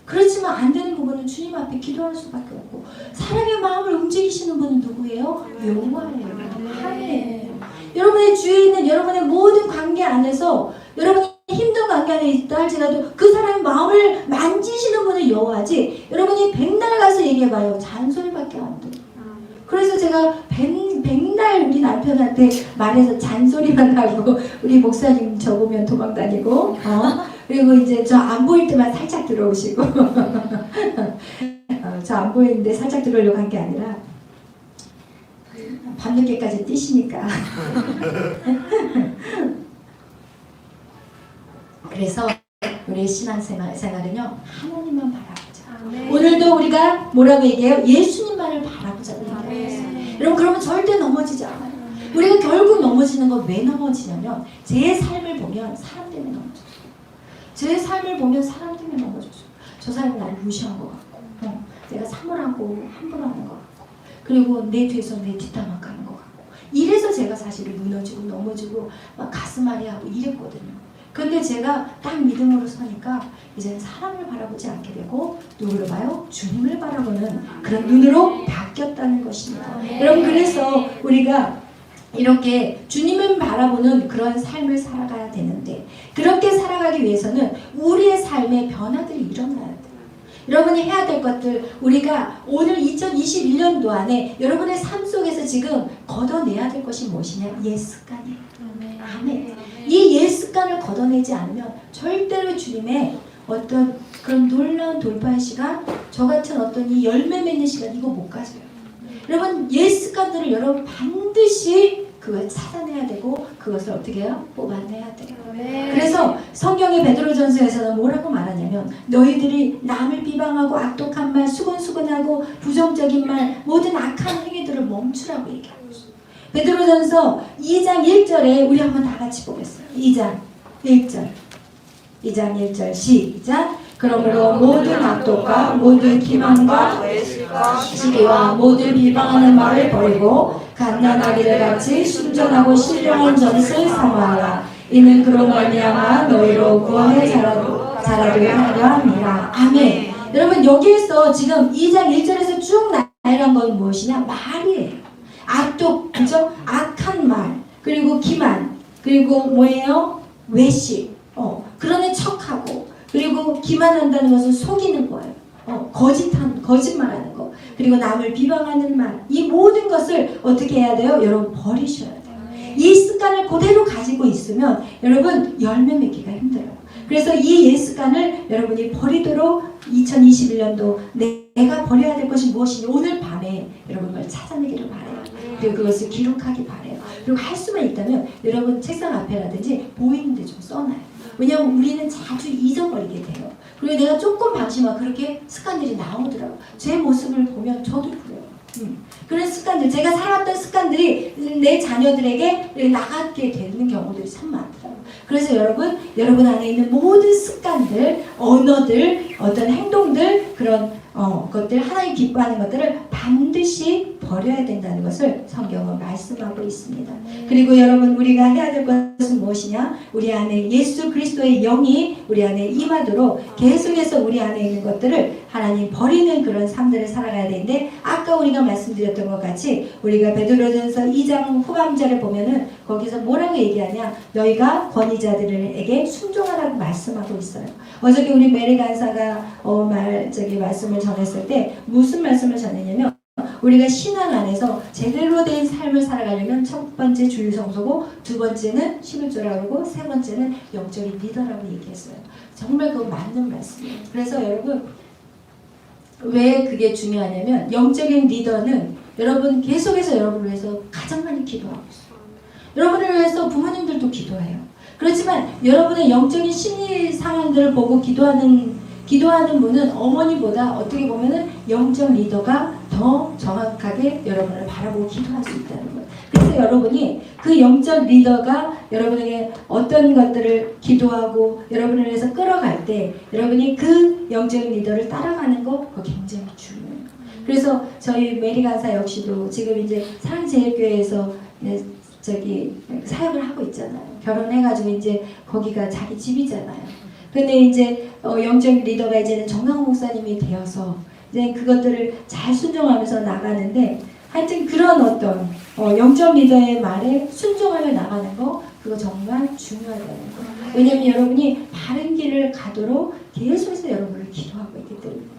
그렇지만 안 되는 부분은 주님 앞에 기도할 수밖에 없고, 사람의 마음을 움직이시는 분은 누구예요? 여호와예요. 하나님이에요. 여러분의 주위에 있는 여러분의 모든 관계 안에서, 여러분이 힘든 관계 안에 있다 할지라도 그 사람의 마음을 만지시는 분은 여호와지, 여러분이 백날 가서 얘기해봐요. 잔소리밖에 안 돼요. 그래서 제가 백날 우리 남편한테 말해서 잔소리만 하고, 우리 목사님 저 보면 도망다니고, 그리고 이제 저 안 보일 때만 살짝 들어오시고 저 안 보이는데 살짝 들어오려고 한 게 아니라 밤늦게까지 뛰시니까 그래서 우리의 신앙생활은요, 하나님만 바라보자. 오늘도 우리가 뭐라고 얘기해요? 예수님만을 바라보자고 얘기해요. 여러분, 그러면 절대 넘어지지 않아요. 우리가 결국 넘어지는 건 왜 넘어지냐면, 제 삶을 보면 사람 때문에 넘어져요. 제 삶을 보면 사람 때문에 넘어졌어요. 저 사람이 나를 무시한 것 같고, 내가 사물하고 함부로 하는 것 같고, 그리고 내 뒤에서 내 뒷담화 까는 것 같고, 이래서 제가 사실은 무너지고 넘어지고 막 가슴앓이하고 이랬거든요. 그런데 제가 딱 믿음으로 서니까 이제는 사람을 바라보지 않게 되고, 누구를 봐요? 주님을 바라보는 그런 눈으로 바뀌었다는 것입니다. 여러분, 그래서 우리가 이렇게 주님을 바라보는 그런 삶을 살아가야 되는데, 그렇게 살아가기 위해서는 우리의 삶에 변화들이 일어나야 돼요. 여러분이 해야 될 것들 우리가 오늘 2021년도 안에 여러분의 삶 속에서 지금 걷어내야 될 것이 무엇이냐? 옛 습관이에요. 아멘. 이 옛 습관을 걷어내지 않으면 절대로 주님의 어떤 그런 놀라운 돌파의 시간, 저 같은 어떤 이 열매 맺는 시간 이거 못 가져요. 여러분 옛 습관들을 여러분 반드시 그걸 찾아내야 되고 그것을 어떻게 해요? 뽑아내야 돼요. 그래서 성경의 베드로전서에서는 뭐라고 말하냐면 너희들이 남을 비방하고 악독한 말, 수근수근하고 부정적인 말, 모든 악한 행위들을 멈추라고 얘기하고 있어요. 베드로전서 2장 1절에 우리 한번 다 같이 보겠어요. 2장 1절 2장 1절 시작. 그러므로 모든 악독과 모든 기만과 시기와 모든 비방하는 말을 버리고 갓난아기들 같이 순전하고 신령한 젖을 사모하라. 이는 그로 말미암아 너희로 구원에 자라게 하려 함이라. 아멘. 여러분 여기에서 지금 2장 1절에서 쭉 나열한 건 무엇이냐? 말이에요. 악독, 그죠? 악한 말, 그리고 기만, 그리고 뭐예요? 외식, 그러는 척하고, 그리고 기만한다는 것은 속이는 거예요. 거짓말하는 거, 그리고 남을 비방하는 말, 이 모든 것을 어떻게 해야 돼요? 여러분 버리셔야 돼요. 이 습관을 그대로 가지고 있으면 여러분 열매 맺기가 힘들어요. 그래서 이 옛 습관을 여러분이 버리도록 2021년도 내가 버려야 될 것이 무엇이니 오늘 밤에 여러분 걸 찾아내기를 바래요. 그리고 그것을 기록하기 바래요. 그리고 할 수만 있다면 여러분 책상 앞에라든지 보이는 데 좀 써놔요. 왜냐하면 우리는 자주 잊어버리게 돼요. 그리고 내가 조금 방심하면 그렇게 습관들이 나오더라고요. 제 모습을 보면 저도 그래요. 그런 습관들, 제가 살아왔던 습관들이 내 자녀들에게 나가게 되는 경우들이 참 많더라고요. 그래서 여러분 안에 있는 모든 습관들, 언어들, 어떤 행동들, 그런 것들, 하나님 기뻐하는 것들을 반드시 버려야 된다는 것을 성경은 말씀하고 있습니다. 그리고 여러분 우리가 해야 될 것은 무엇이냐? 우리 안에 예수 그리스도의 영이 우리 안에 임하도록 계속해서 우리 안에 있는 것들을 하나님 버리는 그런 삶들을 살아가야 되는데 아까 우리가 말씀드렸던 것 같이 우리가 베드로전서 2장 후반절을 보면은 거기서 뭐라고 얘기하냐? 너희가 권위자들에게 순종하라고 말씀하고 있어요. 어저께 우리 메리 간사가 말씀을 전했을 때 무슨 말씀을 전했냐면 우리가 신앙 안에서 제대로 된 삶을 살아가려면 첫 번째 주일 성소고 두 번째는 신울조라고 하고 세 번째는 영적인 리더라고 얘기했어요. 정말 그거 맞는 말씀이에요. 그래서 여러분 왜 그게 중요하냐면 영적인 리더는 여러분 계속해서 여러분을 위해서 가장 많이 기도하고 있어요. 여러분을 위해서 부모님들도 기도해요. 그렇지만 여러분의 영적인 심리 상황들을 보고 기도하는 분은 어머니보다 어떻게 보면은 영적 리더가 더 정확하게 여러분을 바라보고 기도할 수 있다는 거예요. 그래서 여러분이 그 영적 리더가 여러분에게 어떤 것들을 기도하고 여러분을 위해서 끌어갈 때 여러분이 그 영적 리더를 따라가는 거 그거 굉장히 중요해요. 그래서 저희 메리 간사 역시도 지금 이제 사랑제일교회에서 사역을 하고 있잖아요. 결혼해가지고 이제 거기가 자기 집이잖아요. 근데 이제 영적 리더가 이제는 정강 목사님이 되어서 이제 그것들을 잘 순종하면서 나가는데 하여튼 그런 어떤 영적 리더의 말에 순종하며 나가는 거 그거 정말 중요하다는 거예요. 왜냐하면 여러분이 바른 길을 가도록 계속해서 여러분을 기도하고 있기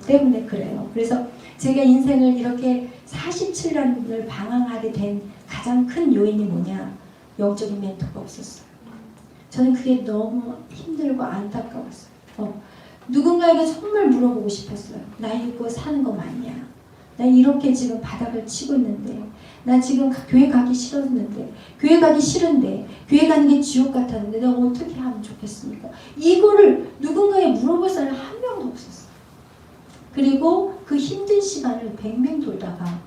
때문에 그래요. 그래서 제가 인생을 이렇게 47년을 방황하게 된 가장 큰 요인이 뭐냐? 영적인 멘토가 없었어요. 저는 그게 너무 힘들고 안타까웠어요. 누군가에게 정말 물어보고 싶었어요. 나 이거 사는 거 맞냐? 나 이렇게 지금 바닥을 치고 있는데 나 지금 교회 가기 싫었는데 교회 가기 싫은데 교회 가는 게 지옥 같았는데 내가 어떻게 하면 좋겠습니까? 이거를 누군가에 물어볼 사람이 한 명도 없었어요. 그리고 그 힘든 시간을 뱅뱅 돌다가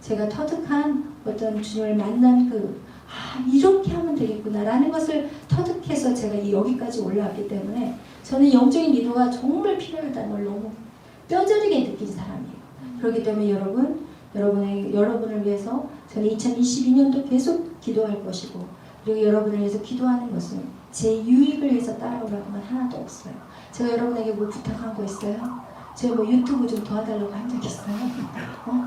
제가 터득한 어떤 주님을 만난 이렇게 하면 되겠구나 라는 것을 터득해서 제가 여기까지 올라왔기 때문에 저는 영적인 리더가 정말 필요하다는 걸 너무 뼈저리게 느낀 사람이에요. 그렇기 때문에 여러분을 위해서 저는 2022년도 계속 기도할 것이고 그리고 여러분을 위해서 기도하는 것은 제 유익을 위해서 따라오라고 만 하나도 없어요. 제가 여러분에게 뭐 부탁한 거 있어요? 제가 뭐 유튜브 좀 도와달라고 한 적 있어요?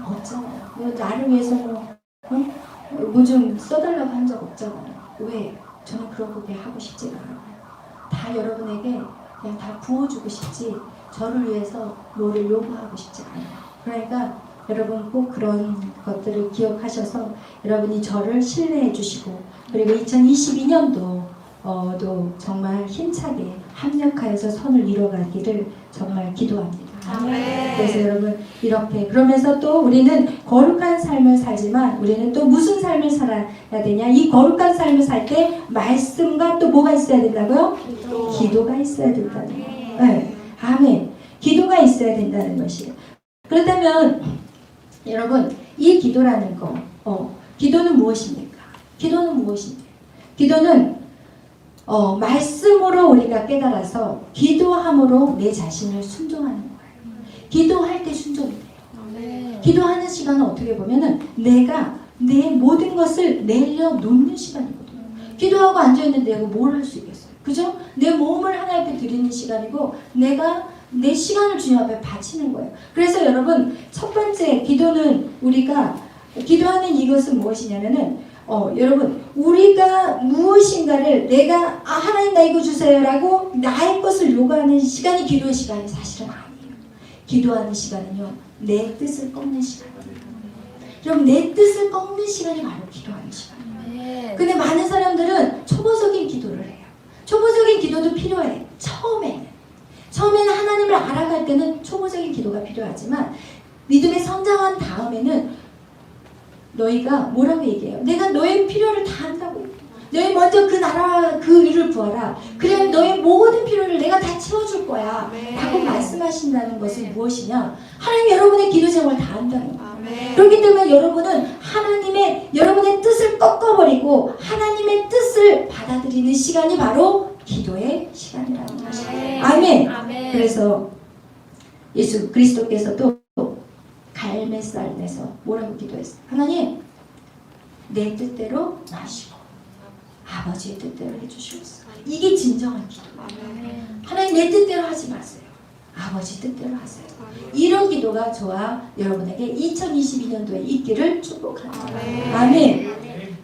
없잖아요. 나를 위해서 뭐 좀 써달라고 한 적 없잖아요. 왜? 저는 그렇게 하고 싶지가 않아요. 다 여러분에게 그냥 다 부어주고 싶지 저를 위해서 뭐를 요구하고 싶지 않아요. 그러니까 여러분 꼭 그런 것들을 기억하셔서 여러분이 저를 신뢰해 주시고 그리고 2022년도 도 정말 힘차게 합력하여서 선을 이뤄가기를 정말 기도합니다. 그래서 여러분 이렇게 그러면서 또 우리는 거룩한 삶을 살지만 우리는 또 무슨 삶을 살아야 되냐? 이 거룩한 삶을 살 때 말씀과 또 뭐가 있어야 된다고요? 기도가 있어야 된다는 거예요. 네. 아멘. 기도가 있어야 된다는 것이에요. 그렇다면 여러분 이 기도라는 거 기도는 무엇입니까? 기도는 무엇입니까? 기도는 말씀으로 우리가 깨달아서 기도함으로 내 자신을 순종하는 거예요. 기도할 때 순종이 돼요. 기도하는 시간은 어떻게 보면은 내가 내 모든 것을 내려놓는 시간이거든요. 기도하고 앉아있는데 내가 뭘 할 수 있겠어요? 그죠? 내 몸을 하나님께 드리는 시간이고 내가 내 시간을 주님 앞에 바치는 거예요. 그래서 여러분 첫 번째 기도는 우리가 기도하는 이것은 무엇이냐면은 여러분 우리가 무엇인가를 내가 하나님 나 이거 주세요라고 나의 것을 요구하는 시간이 기도의 시간이 사실은 아니에요. 기도하는 시간은요 내 뜻을 꺾는 시간이에요. 여러분 내 뜻을 꺾는 시간이 바로 기도하는 시간이에요. 근데 많은 사람들은 초보적인 기도를 해요. 초보적인 기도도 필요해. 처음에는 하나님을 알아갈 때는 초보적인 기도가 필요하지만 믿음에 성장한 다음에는 너희가 뭐라고 얘기해요? 내가 너의 필요를 다 한다고. 너희 먼저 그 나라 그 일을 구하라. 그래 너의 모든 필요를 내가 다 채워줄 거야. 라고 말씀하신다는 것은 무엇이냐? 하나님 여러분의 기도 제목을 다 한다는 거예요. 그렇기 때문에 여러분은 여러분의 뜻을 꺾어버리고 하나님의 뜻을 받아들이는 시간이 바로 기도의 시간이라는 것이에요. 아멘. 그래서 예수 그리스도께서도 갈매살에서 뭐라고 기도했어요? 하나님 내 뜻대로 나시고 아버지의 뜻대로 해주시옵소서. 이게 진정한 기도예요. 하나님 내 뜻대로 하지 마세요. 아버지 뜻대로 하세요. 이런 기도가 저와 여러분에게 2022년도에 있기를 축복합니다. 아멘.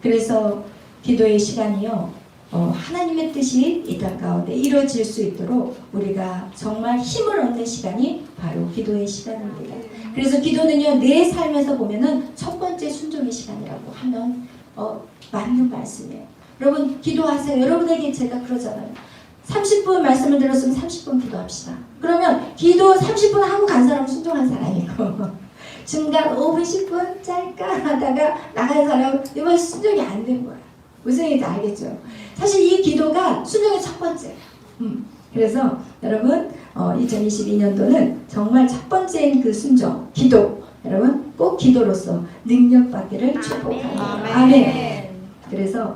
그래서 기도의 시간이요 하나님의 뜻이 이 땅 가운데 이루어질 수 있도록 우리가 정말 힘을 얻는 시간이 바로 기도의 시간입니다. 그래서 기도는요 내 삶에서 보면은 첫 번째 순종의 시간이라고 하면 맞는 말씀이에요. 여러분 기도하세요. 여러분에게 제가 그러잖아요. 30분 말씀을 들었으면 30분 기도합시다. 그러면 기도 30분 하고 간 사람은 순종한 사람이고 중간 5분 10분 짧까 하다가 나간 사람은 이번 순종이 안 된 거야. 무슨 얘기인지 알겠죠? 사실 이 기도가 순종의 첫 번째예요. 그래서 여러분 2022년도는 정말 첫 번째인 그 순종, 기도. 여러분 꼭 기도로서 능력받기를 축복합니다. 아멘. 그래서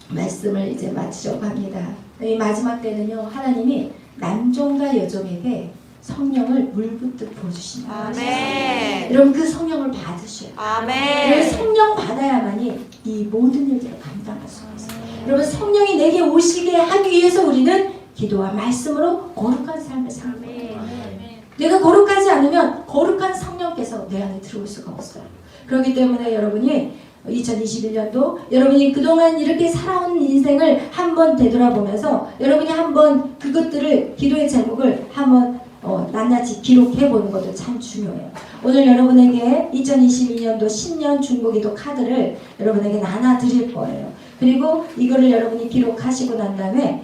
말씀을 이제 마치려고 합니다. 이 마지막 때는요 하나님이 남종과 여종에게 성령을 물붓듯 부어주신다. 아멘. 여러분 그 성령을 받으셔요. 아멘. 성령 받아야만이 이 모든 일들을 감당할 수가 있어요. 여러분 성령이 내게 오시게 하기 위해서 우리는 기도와 말씀으로 거룩한 삶을 사는 거예요. 내가 거룩하지 않으면 거룩한 성령께서 내 안에 들어올 수가 없어요. 그렇기 때문에 여러분이 2021년도 여러분이 그동안 이렇게 살아온 인생을 한번 되돌아보면서 여러분이 한번 그것들을 기도의 제목을 한번 낱낱이 기록해 보는 것도 참 중요해요. 오늘 여러분에게 2022년도 신년 중보기도 카드를 여러분에게 나눠 드릴 거예요. 그리고 이거를 여러분이 기록하시고 난 다음에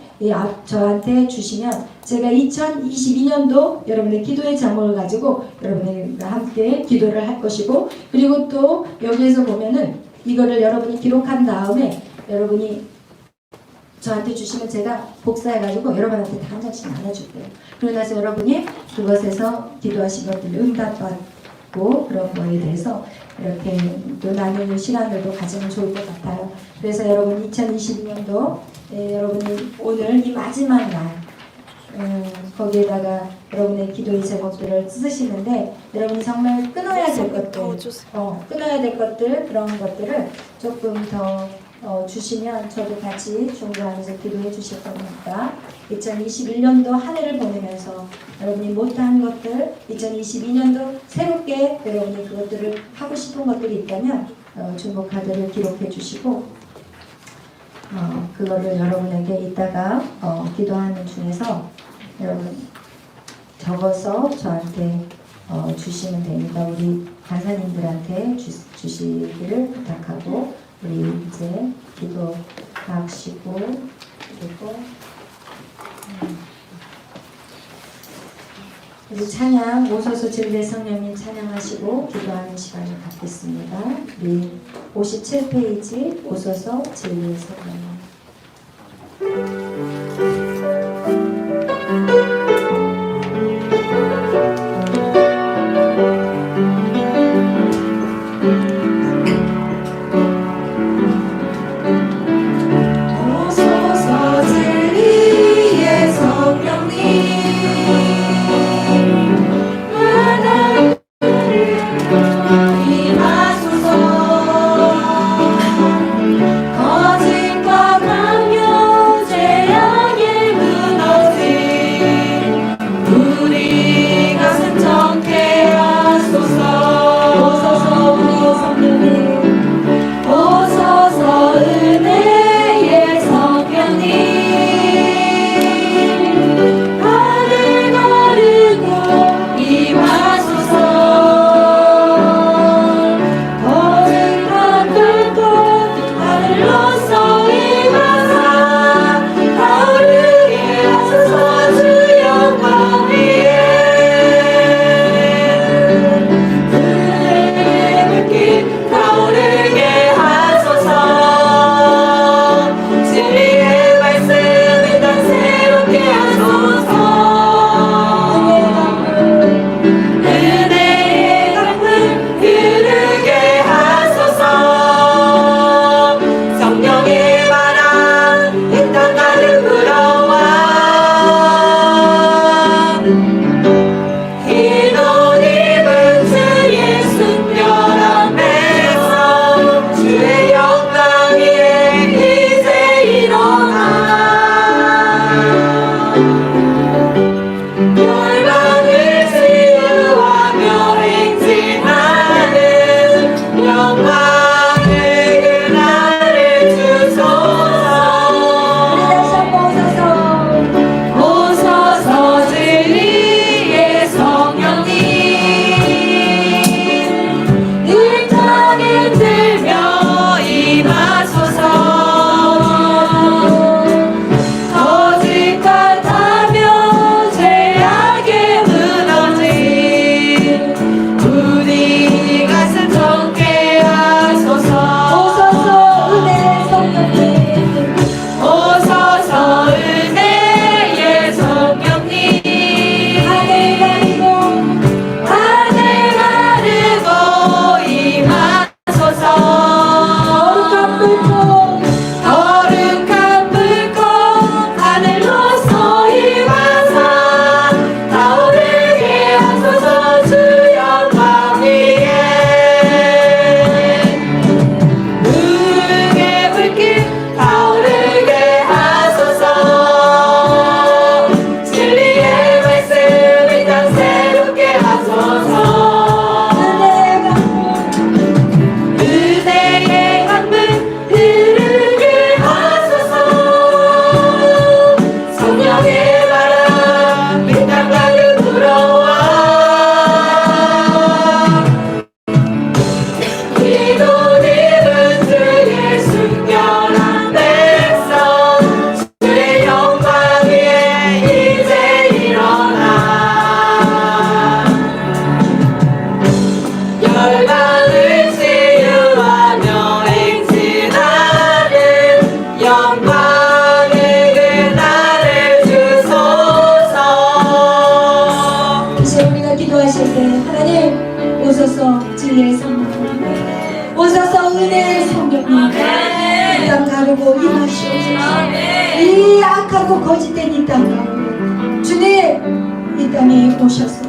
저한테 주시면 제가 2022년도 여러분의 기도의 제목을 가지고 여러분과 함께 기도를 할 것이고 그리고 또 여기에서 보면은 이거를 여러분이 기록한 다음에 여러분이 저한테 주시면 제가 복사해가지고 여러분한테 다 한 장씩 나눠줄게요. 그러고 나서 여러분이 그것에서 기도하신 것들 응답받고 그런 거에 대해서 이렇게 또 나누는 시간들도 가지면 좋을 것 같아요. 그래서 여러분 2022년도 여러분이 오늘 이 마지막 날 거기에다가 여러분의 기도의 제목들을 쓰시는데 여러분이 정말 끊어야 될 것들 끊어야 될 것들 그런 것들을 조금 더 주시면 저도 같이 중보하면서 기도해 주실 겁니다. 2021년도 한 해를 보내면서 여러분이 못한 것들 2022년도 새롭게 여러분이 그것들을 하고 싶은 것들이 있다면 중보 카드를 기록해 주시고 그거를 여러분에게 이따가 기도하는 중에서 여러분 적어서 저한테 주시면 됩니다. 우리 간사님들한테 주시기를 부탁하고 우리 이제 기도하시고 그리고 우리 찬양 오소서 진리의 성령님 찬양하시고 기도하는 시간을 갖겠습니다. 우리 57페이지 오소서 진리의 성령님. 오소서 진리의 성령님 거짓과 강요 죄악에 무너진 우리 가슴 정케 하소서. 오소서 우리 성령님 오소서 은혜의 성령님 하늘 가르고 임하소서. 하늘로서 임하사 타오르게 하소서. 주 영광 위에 은혜의 불길 타오르게 하소서. 진리의 말씀 일단 새롭게 하소서. 은혜의 강물 흐르게 하소서. 성령의 바람 이 땅 가득 불어와 흰옷 입은 주의 순결한 백성 주의 영광 위에 이제 일어나 열방을 치유하며 행진하는 영광의 그날을 주소서. 오소서 진리의 성령님 늘 땅에 들며 임하소서. 거짓과 타며 죄악에 무너진 우리 가슴 정케 하소서. 오소서 은혜의 성령님 오소서 은혜의 성령님 하늘 가르고 임하소서. 거룩한 불꽃 하늘로서 임하사 타오르게 하소서. 주 영광 위에 은혜의 불길 타오르게 하소서. 진리의 말씀 이 땅 새롭게 하소서. 은혜의 강물 흐르게 하소서. 성령의 바람 이 땅 가득 불어와 흰옷 입은 주의 순결한 백성 주의 영광 위에 이제 일어나 열방을 치유하며 행진하는 영광의 그날을 주소서. 이제 우리가 기도하실 때 하나님 오소서 진리의 성령님 오소서 은혜의 성령님 이 땅 가르고 임하시옵소서. 이 악하고 거짓된 이 땅 가르고 주님 이 땅에 오셔서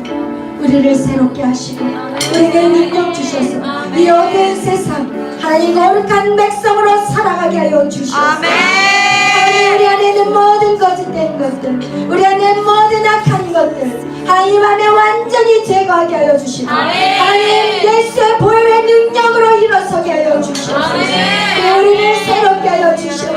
우리를 새롭게 하시고 우리에게 능력 주셔서 이 어두운 세상 하나님 거룩한 백성으로 살아가게 하여 주시옵소서. 하나님 우리 안에 있는 모든 거짓된 것들 우리 안에 있는 모든 악한 것들 하나님 안에 완전히 제거하게 하여 주시고 하나님 예수의 보혈의 능력으로 일어서게 하여 주시옵소서. 우리를 새롭게 하여 주시옵소서.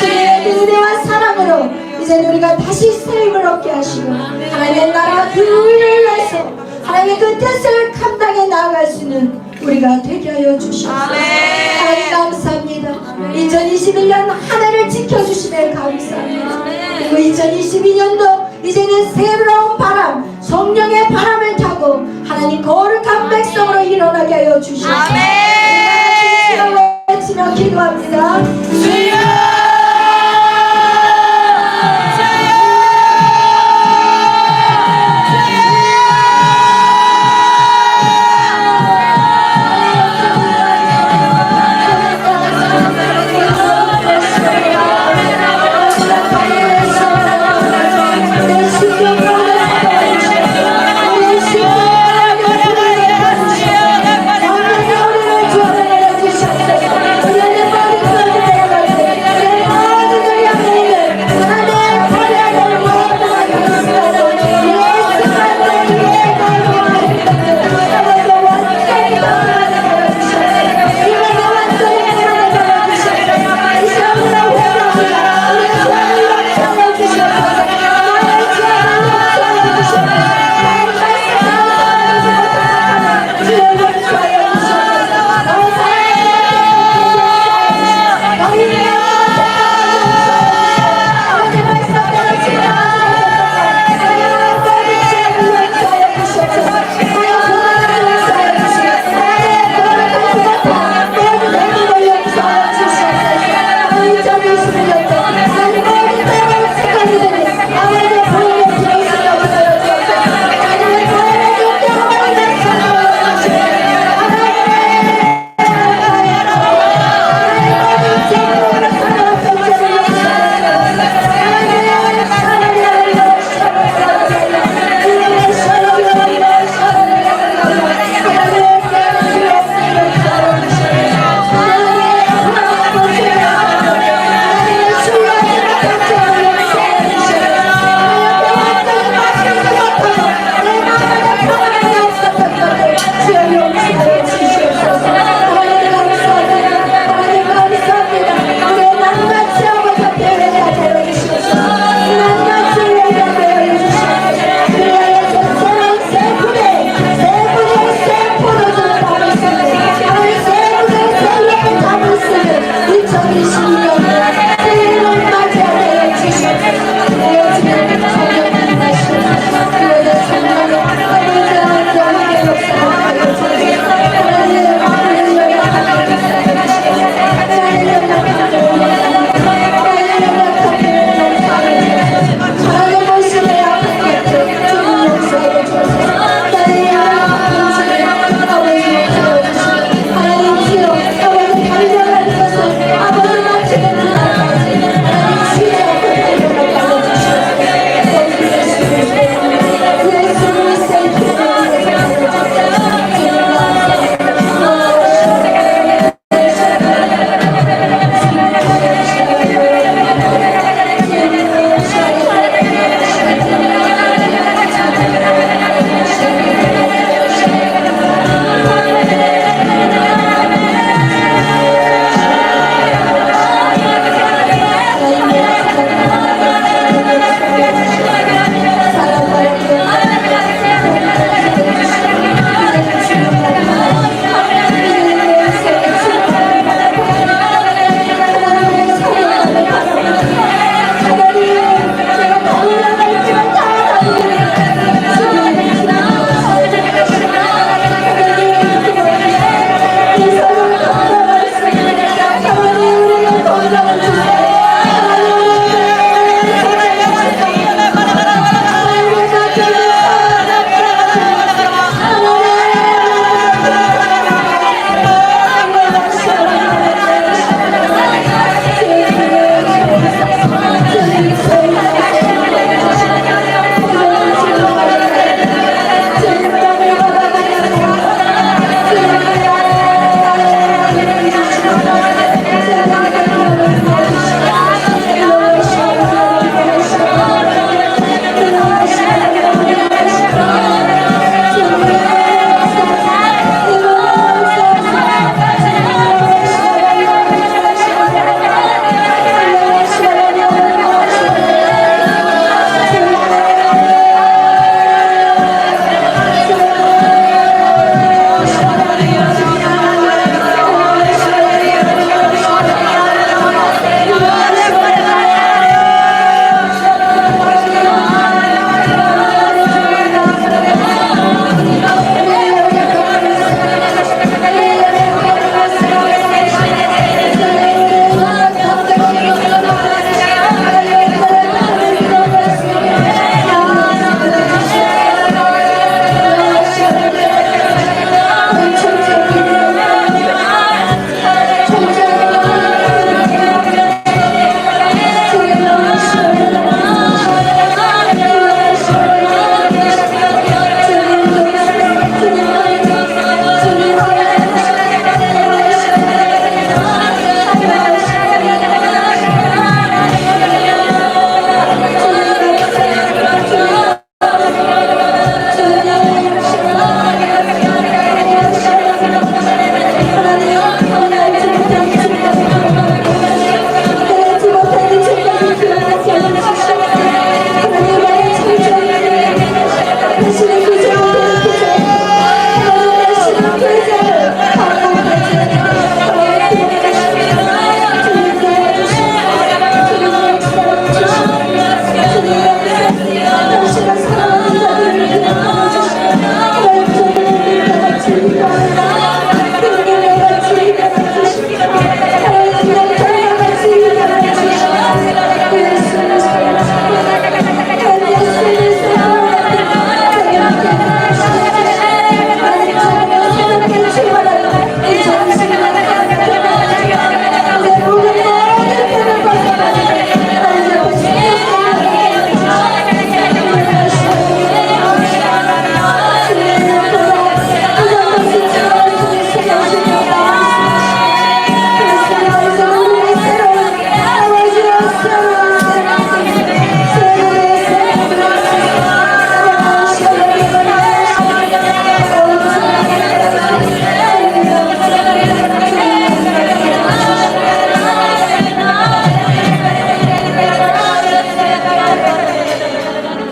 주의 은혜와 사랑으로 이 이제 우리가 다시 새 힘을 얻게 하시고 하나님의 나라 그를 위해서 하나님의 그 뜻을 감당해 나아갈 수 있는 우리가 되게 하여 주시옵소서. 하나님 감사합니다. 2021년 한 해를 지켜주시면 감사합니다. 그리고 2022년도 이제는 새로운 바람, 성령의 바람을 타고 하나님 거룩한 백성으로 일어나게 하여 주시옵소서. 주여 외치며 기도합니다. 주여!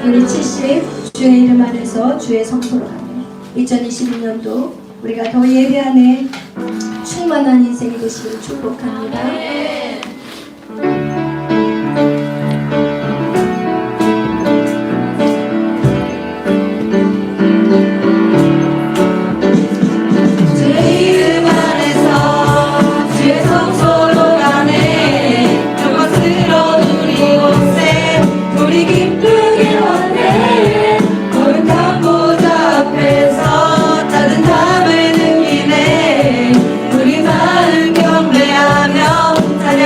우리 70 주의 이름 안에서 주의 성소로 가며 2021년도 우리가 더 예배 안에 충만한 인생이 되시기를 축복합니다. 주의 이름 안에서 주의 성소로 가네. 영광스러운 우리 곳에 우리 기쁘게 왔네. 거룩한 보좌 앞에서 따뜻함을 느끼네. 우리 마음 경배하며 찬양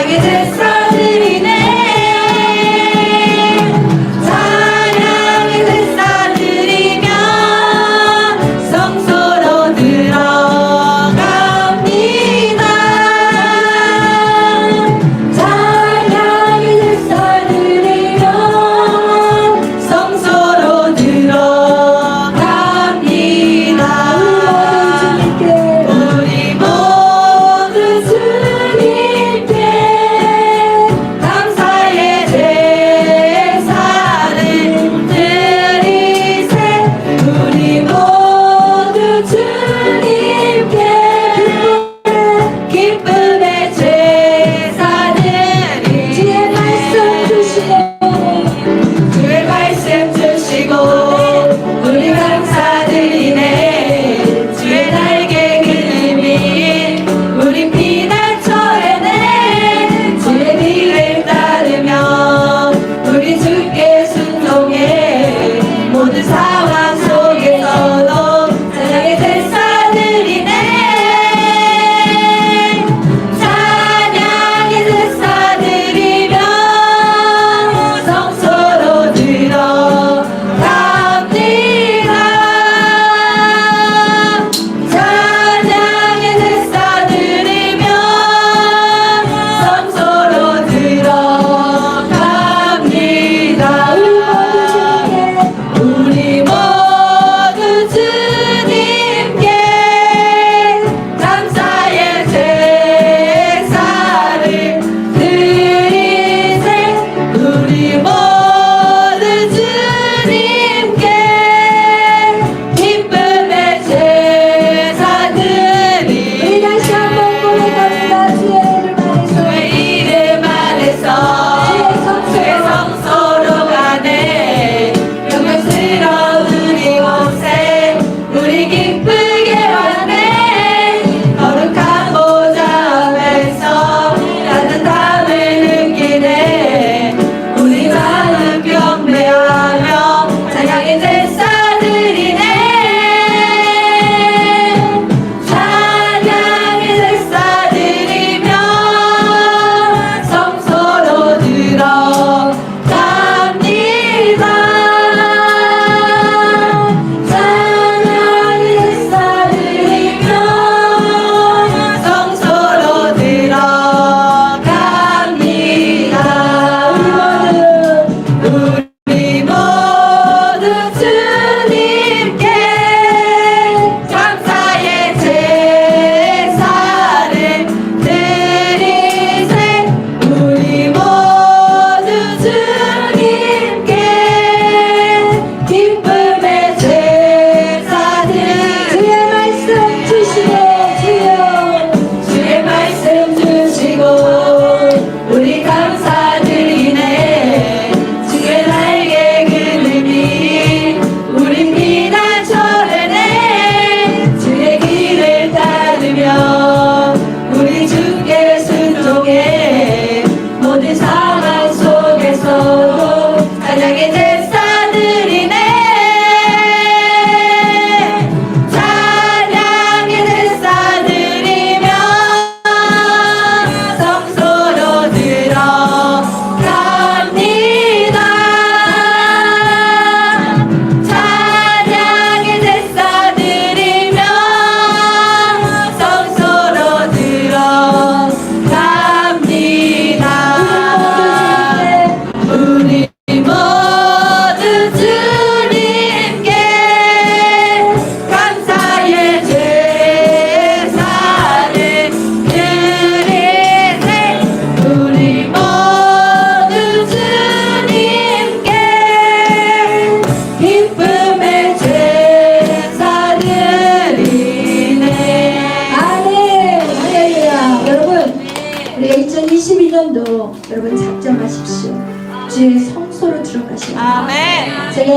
아멘. 제가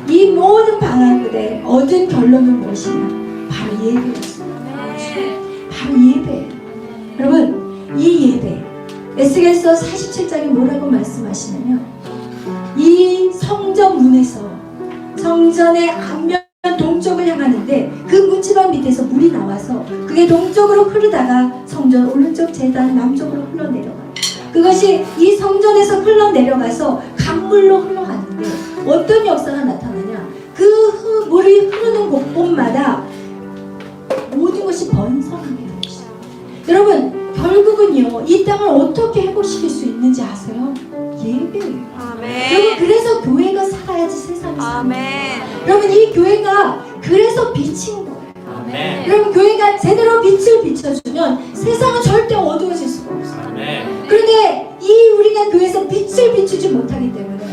이 모든 방황들에 얻은 결론은 무엇이냐? 바로 예배였어요. 바로 예배예요. 여러분, 이 예배 에스겔서 47장에 뭐라고 말씀하시냐면, 이 성전 문에서 성전의 앞면 동쪽을 향하는데 그 문지방 밑에서 물이 나와서 그게 동쪽으로 흐르다가 성전 오른쪽 제단 남쪽으로 흘러내려가요. 그것이 이 성전에서 흘러내려가서 강물로 흘러가는데 어떤 역사가 나타나냐? 그 물이 흐르는 곳곳마다 모든 것이 번성해요. 여러분, 결국은요, 이 땅을 어떻게 회복시킬 수 있는지 아세요? 예배예요. 여러분, 아멘. 그래서 교회가 살아야지 세상이 살아요. 아멘. 여러분, 이 교회가 그래서 빛인 거예요. 아멘. 여러분, 교회가 제대로 빛을 비춰주면 세상은 절대 어두워질 수가 없어요. 아멘. 그런데 이 우리가 교회에서 빛을 비추지 못하기 때문에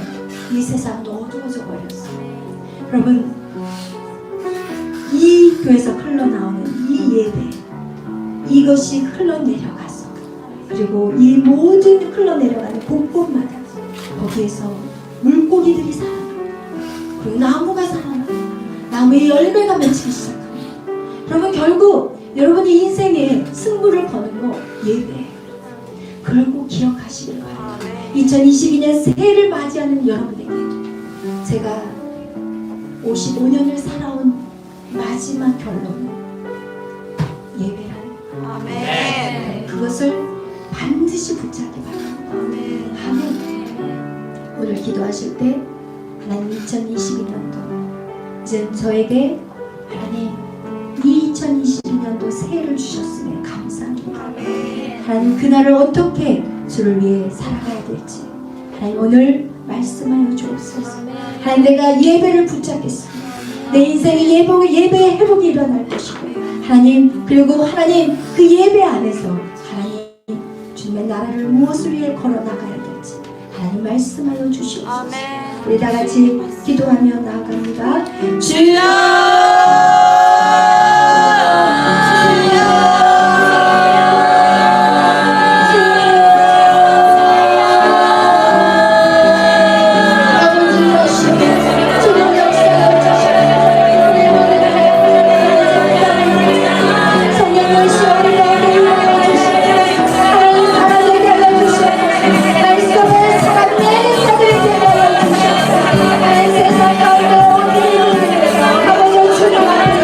이 세상은 어두워져 버렸어요. 여러분, 이 교회에서 흘러나오는 이 예배, 이것이 흘러내려가서, 그리고 이 모든 흘러내려가는 곳곳마다 거기에서 물고기들이 살아나요. 그리고 나무가 살아나요. 나무에 열매가 맺히기 시작합니다. 그러면 결국 여러분이 인생에 승부를 거는 거 예배예요. 그걸 기억하시길 바랍니다. 2022년 새해를 맞이하는 여러분에게 제가 55년을 살아온 마지막 결론은 예배라는 아멘. 그것을 반드시 붙잡기 바랍니다. 아멘. 오늘 기도하실 때 하나님 2022년도 이제 저에게 하나님 이 2022년도 새해를 주셨음에 감사합니다. 하나님 그날을 어떻게 주를 위해 살아가야 될지 하나님 오늘 말씀하여 주옵소서. 하나님 내가 예배를 붙잡겠습니다. 내 인생의 예배의 회복이 일어날 것이고 하나님, 그리고 하나님 그 예배 안에서 하나님 주님의 나라를 무엇을 위해 걸어나가야 될지 하나님 말씀하여 주시옵소서. 아멘. 우리 다 같이 기도하며 나아갑니다. 주여. 세상 가운데 어디를 아버지 주님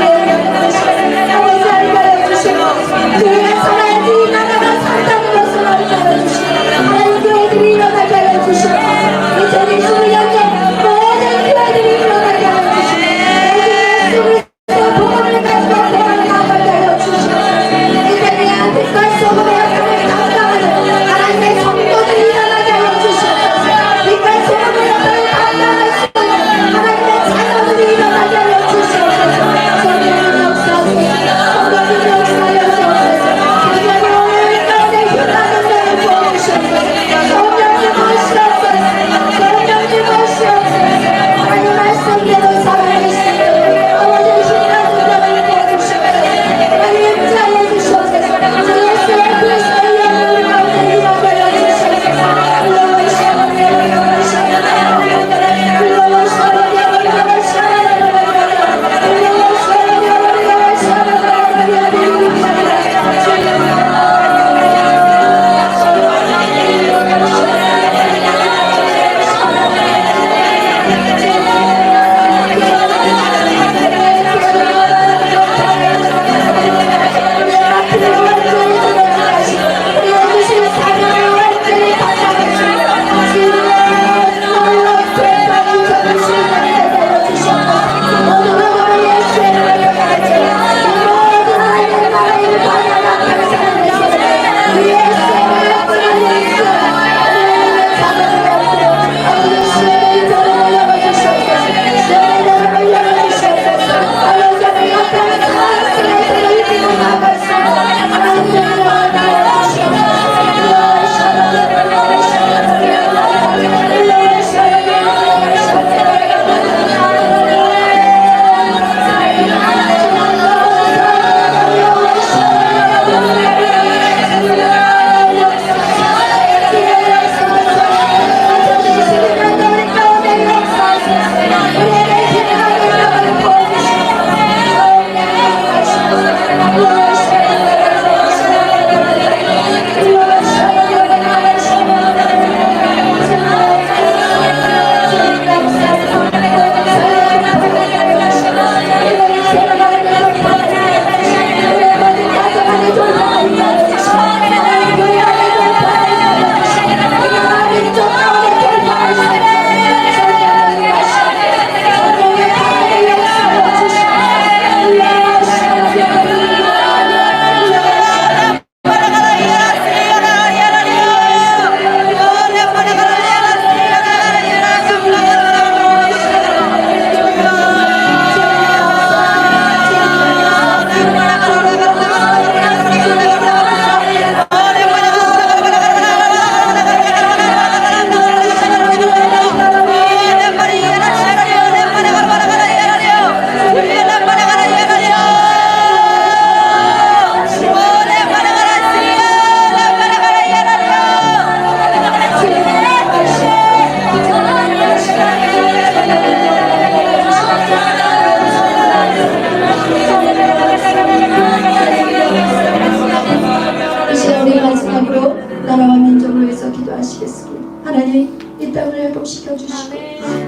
회복시켜 주시고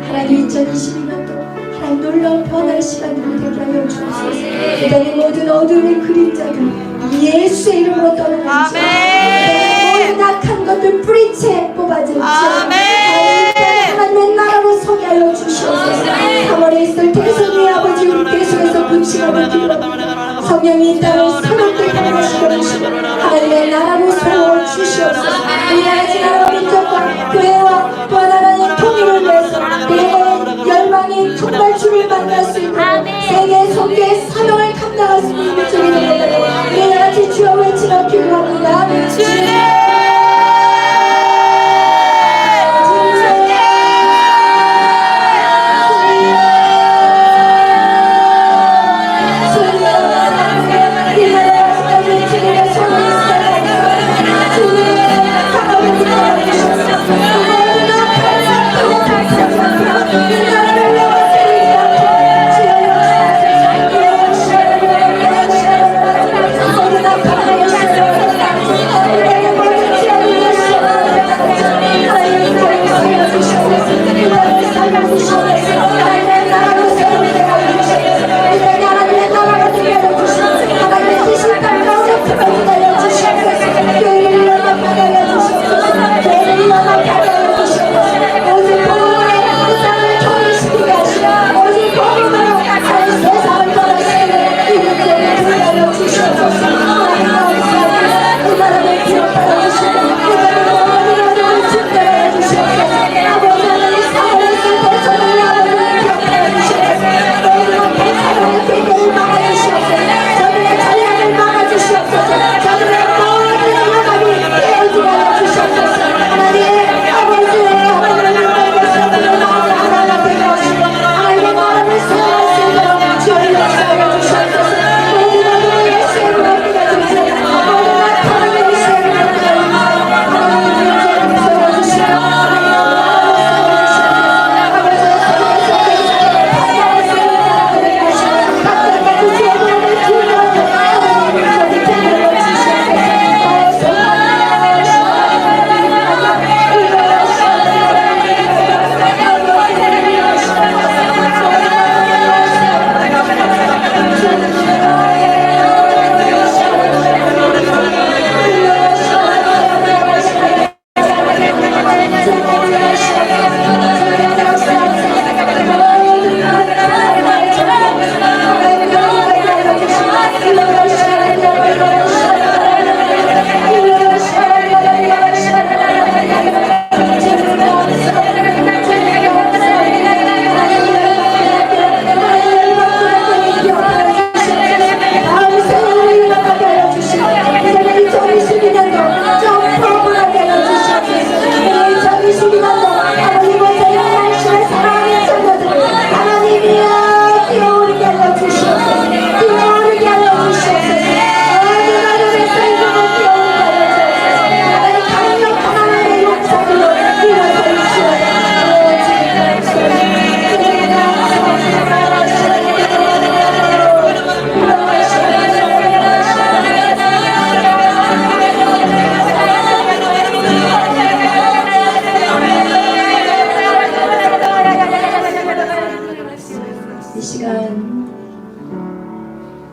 하나님 2022년도 하나님 놀라운 변화의 시간들이 되게 하여 주옵소서. 이 땅의 모든 어둠의 그림자들 예수의 이름으로 떠나가주시옵소서. 모든 악한 것들 뿌리채 뽑아주옵소서. 하나님의 나라로 서게 하여 주시옵소서. 3월에 있을 대선의 아버지 우리 계속해서 분실함을 기도합니다. 성령이 이 땅을 새롭게 변화시켜 주시고 하나님의 나라로 세워주시옵소서. 우리 나라 민족과 교회와 또 하나님의 통일을 위해서 그리고 열방이 정말 주를 만날 수 있는 세계 선교의 사명을 감당할 수 있는 민족이 되겠다고 우리 나라같이 주여 외치며 기도합니다.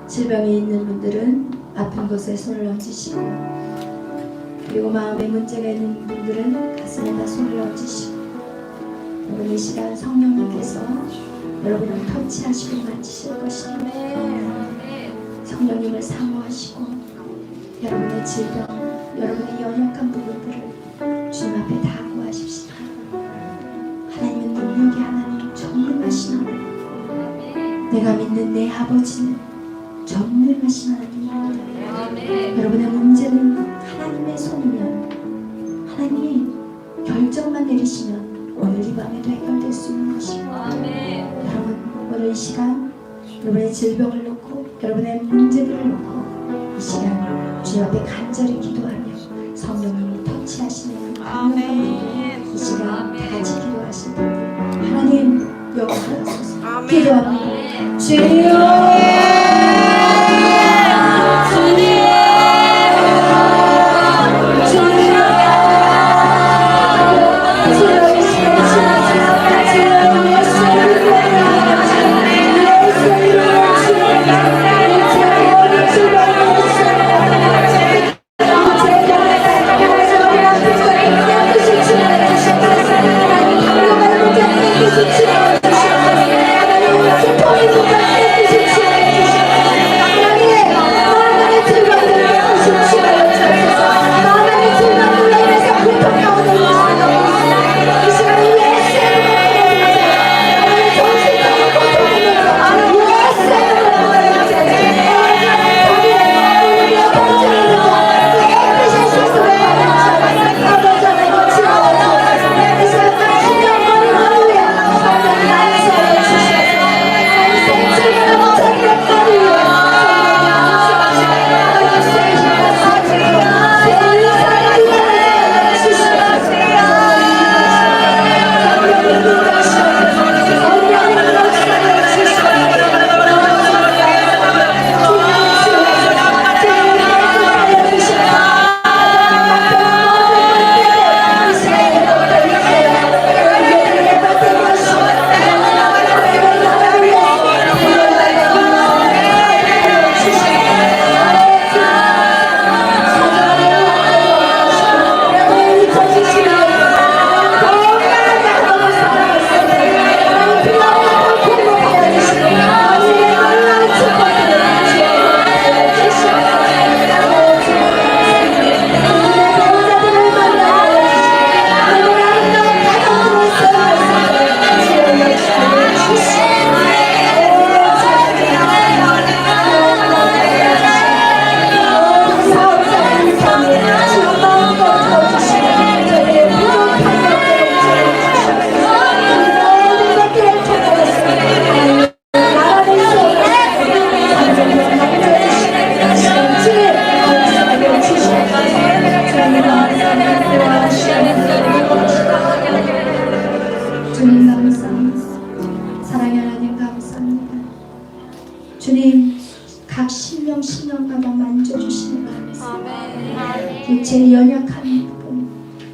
질병이 있는 분들은 아픈 곳에 손을 얹으시고, 그리고 마음에 문제가 있는 분들은 가슴에다 손을 얹으시고, 여러분 이 시간 성령님께서 여러분을 터치하시고 만지실 것입니다. 성령님을 사모하시고 여러분의 질병, 여러분의 연약한 부분들을 주님 앞에 다 구하십시다. 하나님은 능력의 하나님, 전능하신 하나님, 내가 믿는 내 아버지는 전능하신 하나님입니다. 여러분의 문제는 하나님의 손이면, 하나님이 결정만 내리시면 오늘 이 밤에도 해결될 수 있는 것입니다. 여러분 오늘 이 시간 여러분의 질병을 놓고, 여러분의 문제들을 놓고 이 시간 주님 앞에 간절히 기도하며 성령님이 터치하시는 이 시간 다 같이 기도하실 때 하나님 역사하소서. 기도합니다. 주여 주여 주여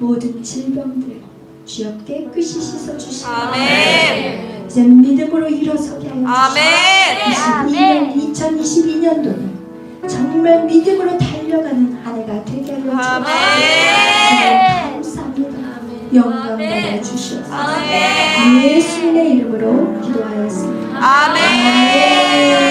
모든 질병들 주여 깨끗이 씻어주시고 아멘. 이제 믿음으로 일어서게 하여 아멘. 2022년도는 정말 믿음으로 달려가는 한 해가 되게 하여 주옵소서. 아멘. 감사합니다. 영광 받아 주시옵소서. 아멘. 예수님의 이름으로 기도하였습니다. 아멘.